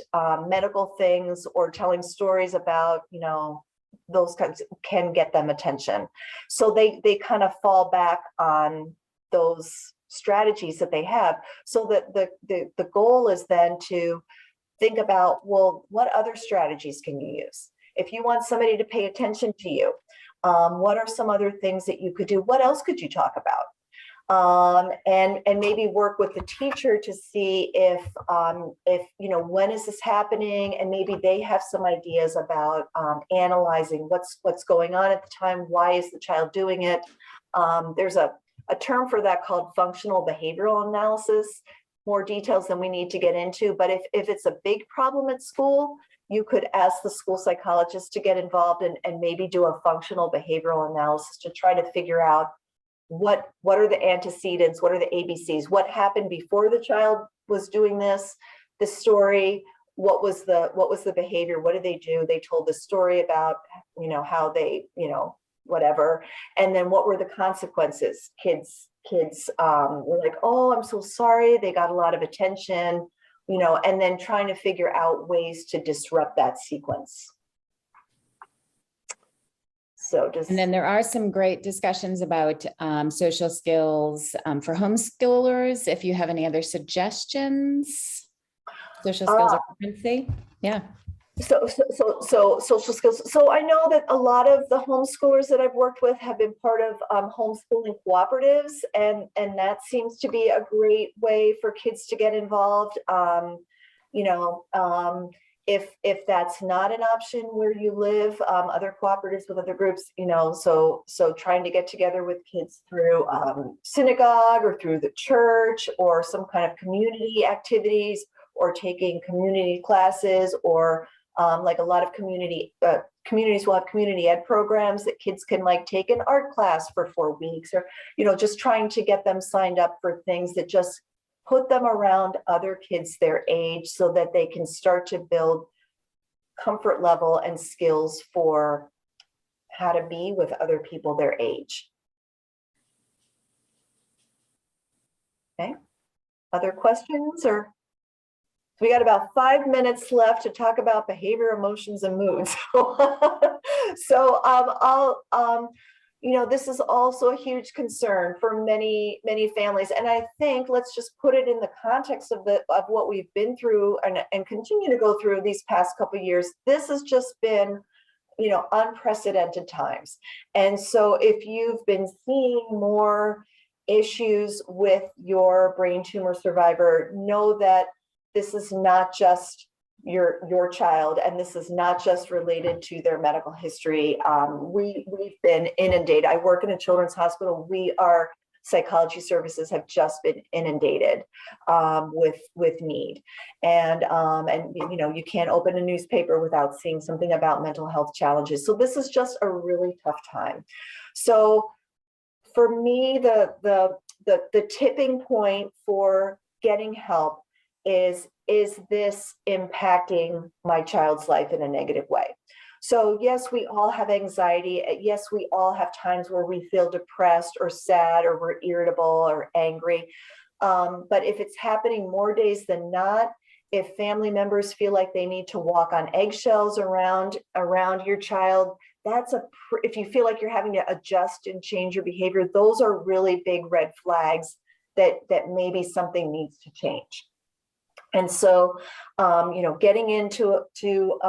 medical things or telling stories about, you know, those kinds can get them attention. So they kind of fall back on those strategies that they have. So that the goal is then to think about, well, what other strategies can you use? If you want somebody to pay attention to you, what are some other things that you could do? What else could you talk about? And maybe work with the teacher to see if you know, when is this happening, and maybe they have some ideas about analyzing what's going on at the time. Why is the child doing it? There's a term for that called functional behavioral analysis. More details than we need to get into, but if it's a big problem at school, you could ask the school psychologist to get involved and maybe do a functional behavioral analysis to try to figure out what are the antecedents, what are the ABCs, what happened before the child was doing this story, what was the behavior, what did they do? They told the story about, you know, how they, you know, whatever, and then what were the consequences? Kids were like, oh, I'm so sorry, they got a lot of attention, you know, and then trying to figure out ways to disrupt that sequence. So and then there are some great discussions about social skills for homeschoolers. If you have any other suggestions, social skills or fluency, yeah. So social skills. So I know that a lot of the homeschoolers that I've worked with have been part of homeschooling cooperatives, and that seems to be a great way for kids to get involved. You know, if that's not an option where you live, other cooperatives with other groups, you know, so trying to get together with kids through synagogue or through the church or some kind of community activities, or taking community classes, or like a lot of communities will have community ed programs that kids can like take an art class for 4 weeks, or, you know, just trying to get them signed up for things that just put them around other kids their age so that they can start to build comfort level and skills for how to be with other people their age. Okay, other questions or? we got about 5 minutes left to talk about behavior, emotions, and moods. So this is also a huge concern for many families, and I think let's just put it in the context of what we've been through and continue to go through these past couple of years. This has just been unprecedented times, and so if you've been seeing more issues with your brain tumor survivor, know that this is not just your child, and this is not just related to their medical history. We've been inundated. I work in a children's hospital. Our psychology services have just been inundated with need, and you can't open a newspaper without seeing something about mental health challenges. So this is just a really tough time. So for me, the tipping point for getting help is this impacting my child's life in a negative way? So yes, we all have anxiety. Yes, we all have times where we feel depressed or sad, or we're irritable or angry. But if it's happening more days than not, if family members feel like they need to walk on eggshells around your child, if you feel like you're having to adjust and change your behavior, those are really big red flags that maybe something needs to change. And so, getting into to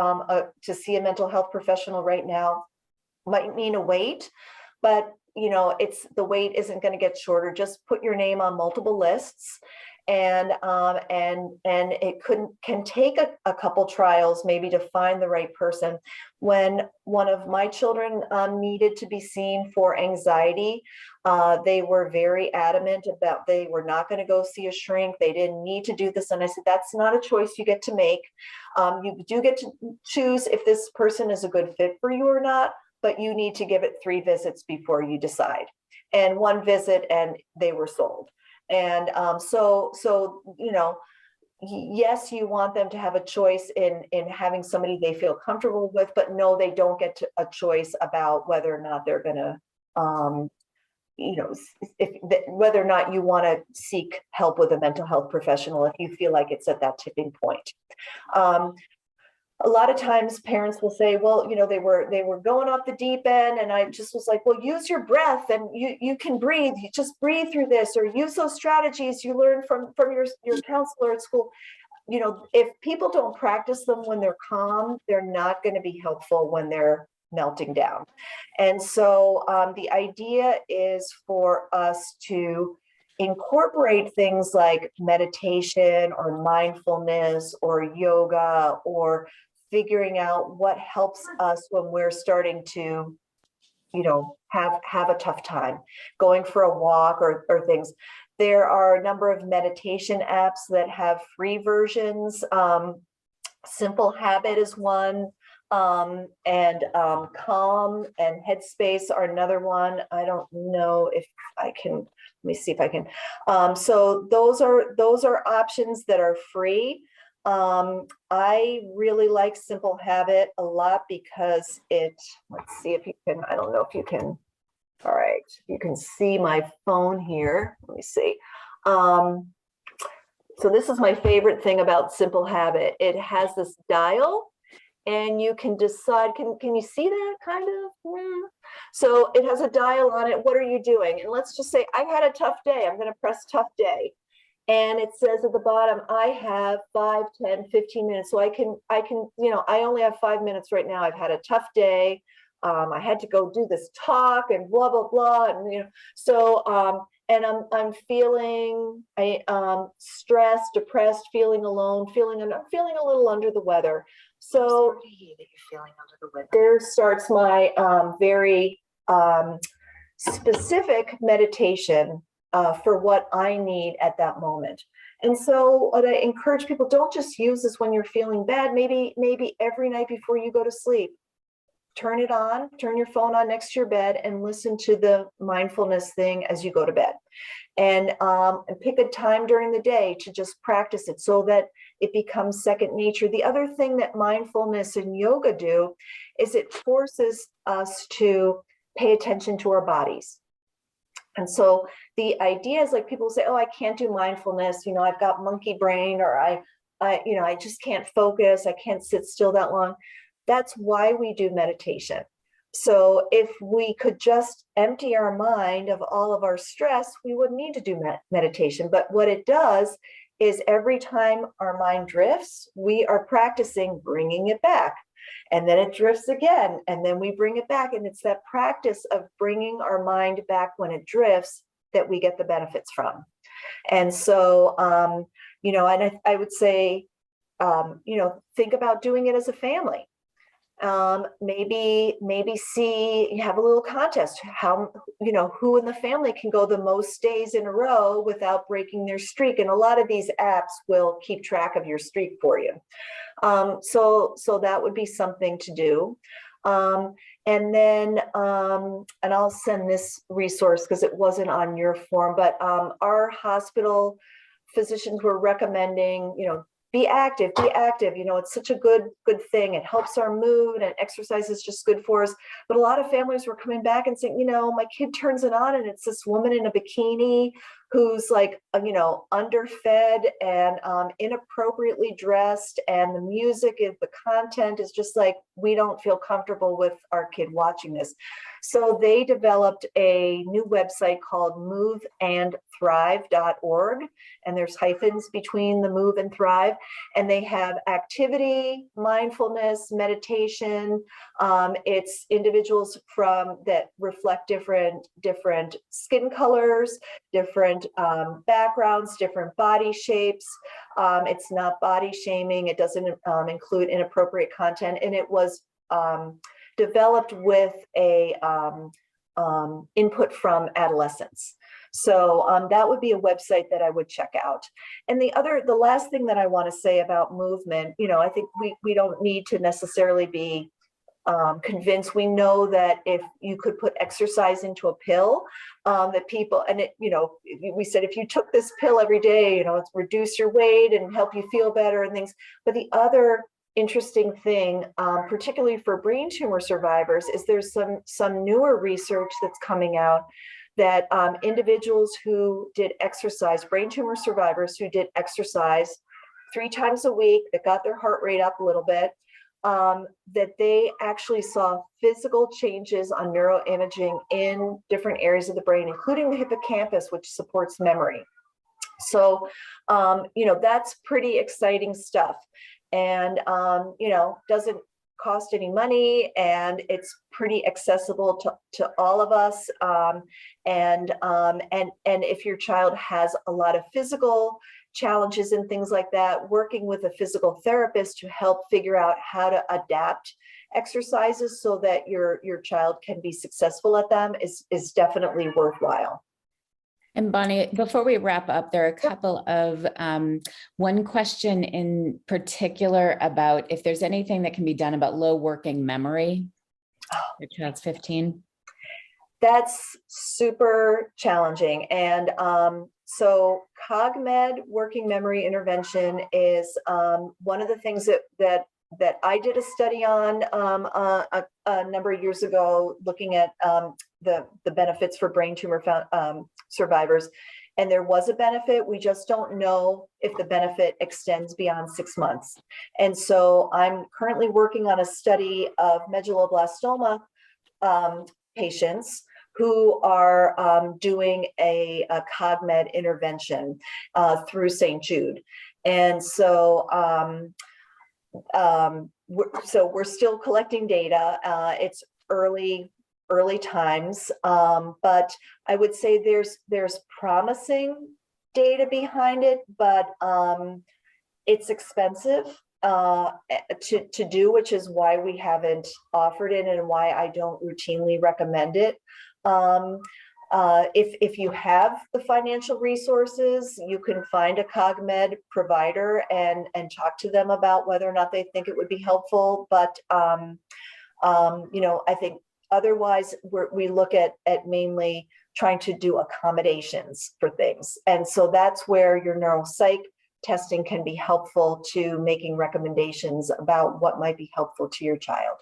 see a mental health professional right now might mean a wait, but the wait isn't going to get shorter. Just put your name on multiple lists, and it can take a couple trials maybe to find the right person. When one of my children needed to be seen for anxiety, they were very adamant about they were not going to go see a shrink. They didn't need to do this, and I said, that's not a choice you get to make. You do get to choose if this person is a good fit for you or not, but you need to give it 3 visits before you decide. And 1 visit, and they were sold. And yes, you want them to have a choice in having somebody they feel comfortable with, but no, they don't get a choice about whether or not they're going to, whether or not you want to seek help with a mental health professional if you feel like it's at that tipping point. A lot of times parents will say, well, they were going off the deep end, and I just was like, well, use your breath, and you can breathe. You just breathe through this, or use those strategies you learned from your counselor at school. If people don't practice them when they're calm, they're not going to be helpful when they're melting down. And so the idea is for us to incorporate things like meditation or mindfulness or yoga, or figuring out what helps us when we're starting to, have a tough time, going for a walk or things. There are a number of meditation apps that have free versions. Simple Habit is one, and Calm and Headspace are another one. I don't know if I can, let me see if I can. So those are options that are free. I really like Simple Habit a lot because let's see if you can, I don't know if you can, all right, you can see my phone here. Let me see. So this is my favorite thing about Simple Habit. It has this dial, and you can decide, can you see that kind of? So it has a dial on it. What are you doing? And let's just say I had a tough day. I'm going to press tough day. And it says at the bottom, I have 5, 10, 15 minutes. So I can, I only have 5 minutes right now. I've had a tough day. I had to go do this talk and blah, blah, blah. And, and I'm feeling stressed, depressed, feeling alone, feeling a little under the weather. So there starts my very specific meditation for what I need at that moment. And so what I encourage people, don't just use this when you're feeling bad. Maybe every night before you go to sleep, turn it on, turn your phone on next to your bed, and listen to the mindfulness thing as you go to bed. And pick a time during the day to just practice it so that it becomes second nature. The other thing that mindfulness and yoga do is it forces us to pay attention to our bodies. And so the idea is, like, people say, oh, I can't do mindfulness, I've got monkey brain, or I just can't focus. I can't sit still that long. That's why we do meditation. So if we could just empty our mind of all of our stress, we wouldn't need to do meditation. But what it does is every time our mind drifts, we are practicing bringing it back. And then it drifts again, and then we bring it back. And it's that practice of bringing our mind back when it drifts that we get the benefits from. And so, and I would say, think about doing it as a family. Maybe see, have a little contest, who in the family can go the most days in a row without breaking their streak. And a lot of these apps will keep track of your streak for you. So that would be something to do. And then, and I'll send this resource because it wasn't on your form, but our hospital physicians were recommending, be active, it's such a good thing. It helps our mood, and exercise is just good for us. But a lot of families were coming back and saying, my kid turns it on and it's this woman in a bikini who's like, underfed and inappropriately dressed. And the music, the content is just like, we don't feel comfortable with our kid watching this. So they developed a new website called moveandthrive.org. And there's hyphens between the move and thrive. And they have activity, mindfulness, meditation. It's individuals that reflect different skin colors, different backgrounds, different body shapes. It's not body shaming. It doesn't include inappropriate content. And it was developed with a input from adolescents. So that would be a website that I would check out. And the last thing that I want to say about movement, I think we don't need to necessarily be convinced. We know that if you could put exercise into a pill, that people, and we said, if you took this pill every day, it's reduce your weight and help you feel better and things. But the other interesting thing, particularly for brain tumor survivors, is there's some newer research that's coming out that individuals who did exercise, brain tumor survivors who did exercise 3 times a week, that got their heart rate up a little bit, that they actually saw physical changes on neuroimaging in different areas of the brain, including the hippocampus, which supports memory. So, that's pretty exciting stuff. And, doesn't cost any money, and it's pretty accessible to all of us. And if your child has a lot of physical challenges and things like that, working with a physical therapist to help figure out how to adapt exercises so that your child can be successful at them is definitely worthwhile. And Bonnie, before we wrap up, there are a couple of, one question in particular about if there's anything that can be done about low working memory. Your child's 15. That's super challenging. And so CogMed, working memory intervention, is one of the things that I did a study on a number of years ago, looking at the benefits for brain tumor survivors. And there was a benefit. We just don't know if the benefit extends beyond 6 months. And so I'm currently working on a study of medulloblastoma patients who are doing a CogMed intervention through St. Jude. And so we're still collecting data. It's early times, but I would say there's promising data behind it, but it's expensive to do, which is why we haven't offered it and why I don't routinely recommend it. If you have the financial resources, you can find a CogMed provider and talk to them about whether or not they think it would be helpful. But I think otherwise we look at mainly trying to do accommodations for things, and so that's where your neuropsych testing can be helpful to making recommendations about what might be helpful to your child.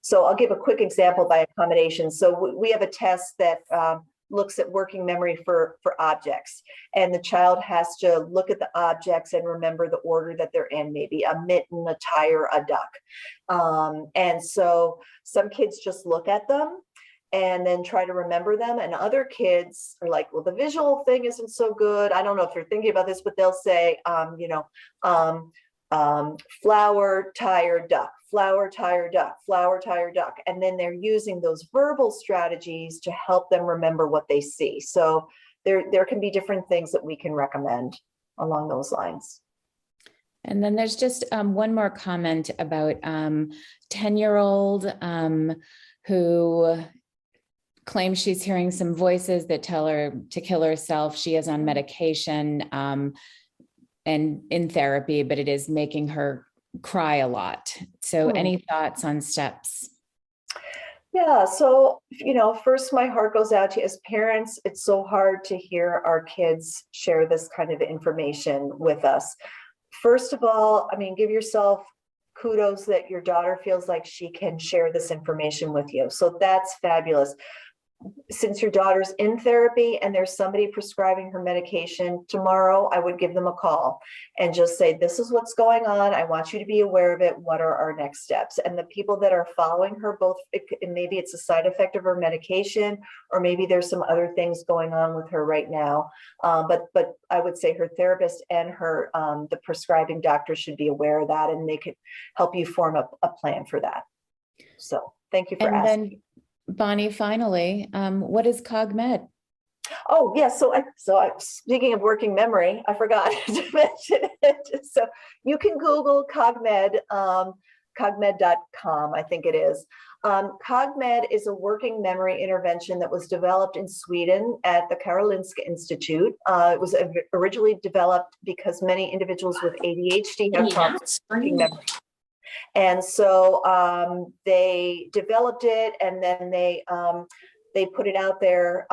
So I'll give a quick example by accommodation. So we have a test that looks at working memory for objects, and the child has to look at the objects and remember the order that they're in, maybe a mitten, a tire, a duck. And so some kids just look at them and then try to remember them, and other kids are like, well, the visual thing isn't so good. I don't know if you're thinking about this, but they'll say, flower, tire, duck, flower, tire, duck, flower, tire, duck. And then they're using those verbal strategies to help them remember what they see. So there can be different things that we can recommend along those lines. And then there's just one more comment about 10-year-old who claims she's hearing some voices that tell her to kill herself. She is on medication and in therapy, but it is making her cry a lot. So any thoughts on steps? Yeah, so, first my heart goes out to you. As parents, it's so hard to hear our kids share this kind of information with us. First of all, give yourself kudos that your daughter feels like she can share this information with you. So that's fabulous. Since your daughter's in therapy and there's somebody prescribing her medication tomorrow, I would give them a call and just say, this is what's going on. I want you to be aware of it. What are our next steps? And the people that are following her, both, maybe it's a side effect of her medication, or maybe there's some other things going on with her right now. But I would say her therapist and her, the prescribing doctor should be aware of that, and they could help you form a plan for that. So thank you for asking. Then, Bonnie, finally, what is CogMed? Oh, yes. So speaking of working memory, I forgot to mention it. So you can Google CogMed, cogmed.com, I think it is. CogMed is a working memory intervention that was developed in Sweden at the Karolinska Institute. It was originally developed because many individuals with ADHD have problems with working memory. And so they developed it, and then they put it out there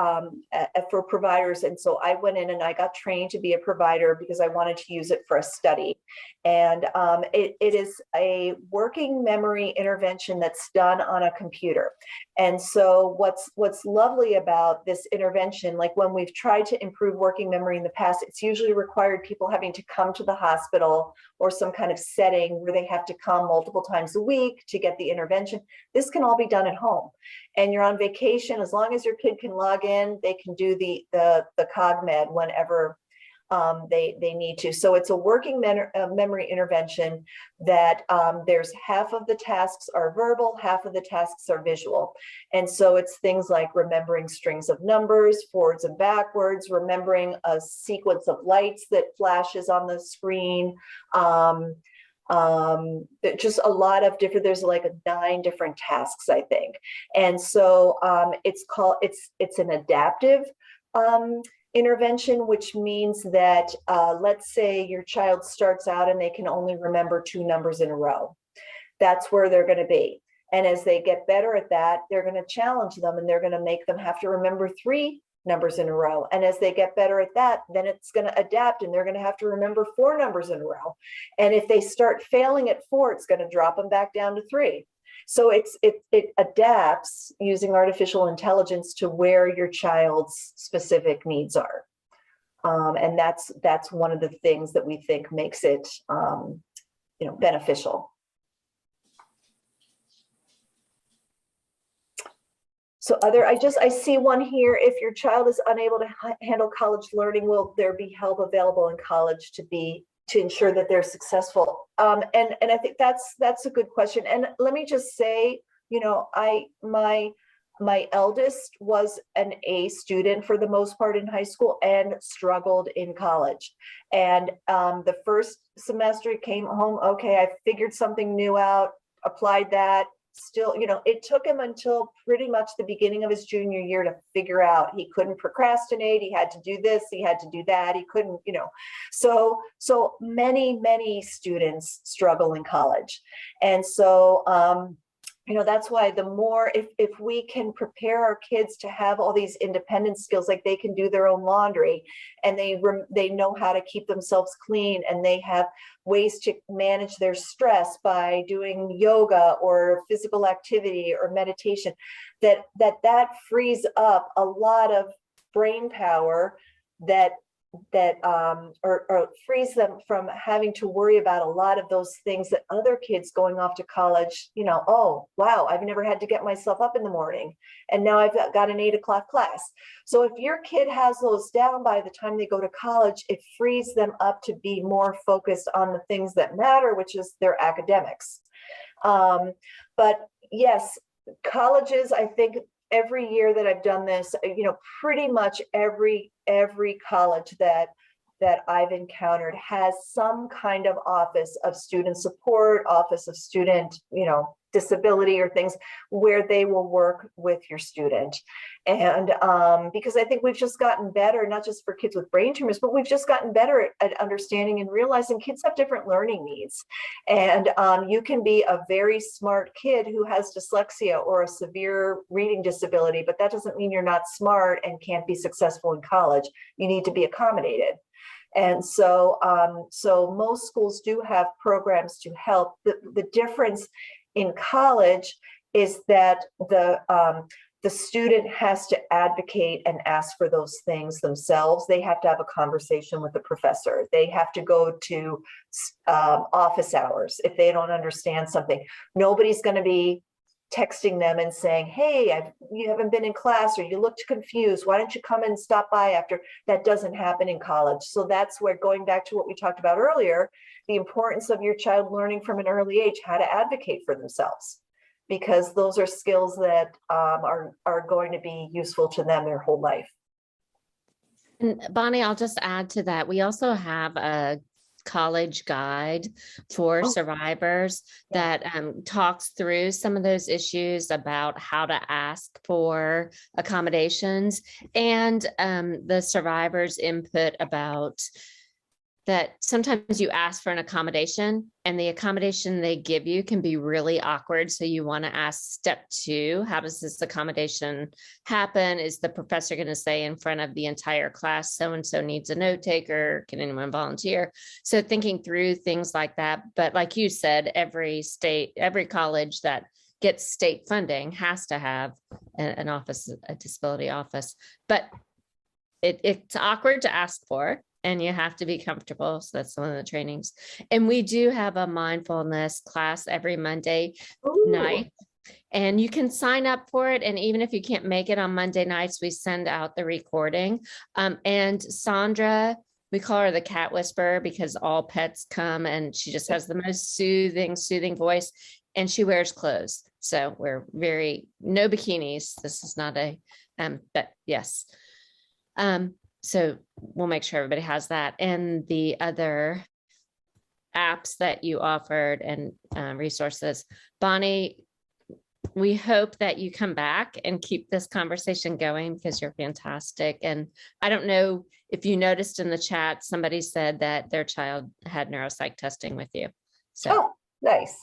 for providers. And so I went in and I got trained to be a provider because I wanted to use it for a study. And it is a working memory intervention that's done on a computer. And so what's lovely about this intervention, like when we've tried to improve working memory in the past, it's usually required people having to come to the hospital or some kind of setting where they have to come multiple times a week to get the intervention. This can all be done at home. And you're on vacation, as long as your kid can log in, they can do the CogMed whenever they need to. So it's a working memory intervention that there's half of the tasks are verbal, half of the tasks are visual. And so it's things like remembering strings of numbers, forwards and backwards, remembering a sequence of lights that flashes on the screen, just a lot of different, there's like 9 different tasks, I think. And so it's an adaptive intervention, which means that let's say your child starts out and they can only remember 2 numbers in a row. That's where they're going to be. And as they get better at that, they're going to challenge them, and they're going to make them have to remember 3 numbers in a row. And as they get better at that, then it's going to adapt, and they're going to have to remember 4 numbers in a row. And if they start failing at 4, it's going to drop them back down to 3. So it adapts using artificial intelligence to where your child's specific needs are. And that's one of the things that we think makes it beneficial. So I see one here. If your child is unable to handle college learning, will there be help available in college to ensure that they're successful? And I think that's a good question. And let me just say, my eldest was an A student for the most part in high school and struggled in college. And the first semester he came home, okay, I figured something new out, applied that. Still, it took him until pretty much the beginning of his junior year to figure out he couldn't procrastinate. He had to do this, he had to do that. He couldn't, so many students struggle in college. And so, that's why the more, if we can prepare our kids to have all these independent skills, like they can do their own laundry, and they know how to keep themselves clean, and they have ways to manage their stress by doing yoga or physical activity or meditation, that frees up a lot of brain power that or frees them from having to worry about a lot of those things that other kids going off to college, oh, wow, I've never had to get myself up in the morning. And now I've got an 8 o'clock class. So if your kid has those down by the time they go to college, it frees them up to be more focused on the things that matter, which is their academics. But yes, colleges, I think, every year that I've done this, pretty much every college that I've encountered has some kind of office of student support, office of student, disability or things where they will work with your student. And because I think we've just gotten better, not just for kids with brain tumors, but we've just gotten better at understanding and realizing kids have different learning needs. And you can be a very smart kid who has dyslexia or a severe reading disability, but that doesn't mean you're not smart and can't be successful in college. You need to be accommodated. And so, so most schools do have programs to help. The difference in college is that the student has to advocate and ask for those things themselves. They have to have a conversation with the professor. They have to go to office hours if they don't understand something. Nobody's going to be texting them and saying, hey, you haven't been in class, or you looked confused. Why don't you come and stop by after? That doesn't happen in college. So that's where, going back to what we talked about earlier, the importance of your child learning from an early age how to advocate for themselves, because those are skills that are going to be useful to them their whole life. And Bonnie, I'll just add to that. We also have a college guide for survivors that talks through some of those issues about how to ask for accommodations, and the survivors' input about that sometimes you ask for an accommodation and the accommodation they give you can be really awkward. So you want to ask step 2, how does this accommodation happen? Is the professor going to say in front of the entire class, so-and-so needs a note taker? Can anyone volunteer? So thinking through things like that. But like you said, every college that gets state funding has to have an office, a disability office, but it's awkward to ask for. And you have to be comfortable. So that's one of the trainings. And we do have a mindfulness class every Monday night. And you can sign up for it. And even if you can't make it on Monday nights, we send out the recording. And Sandra, we call her the cat whisperer because all pets come and she just has the most soothing voice, and she wears clothes. So we're no bikinis. This is not but yes. So we'll make sure everybody has that, and the other apps that you offered and resources. Bonnie, we hope that you come back and keep this conversation going because you're fantastic. And I don't know if you noticed in the chat, somebody said that their child had neuropsych testing with you. So nice.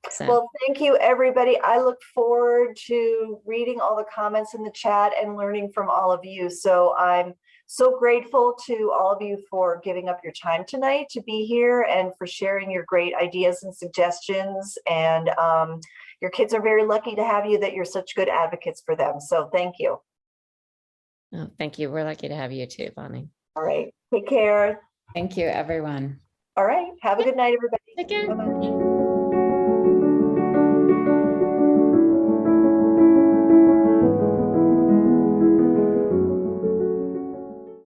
So. Well, thank you, everybody. I look forward to reading all the comments in the chat and learning from all of you. So I'm so grateful to all of you for giving up your time tonight to be here and for sharing your great ideas and suggestions. And your kids are very lucky to have you, that you're such good advocates for them. So thank you. Oh, thank you. We're lucky to have you too, Bonnie. All right. Take care. Thank you, everyone. All right. Have a good night, everybody. Take care. Bye-bye.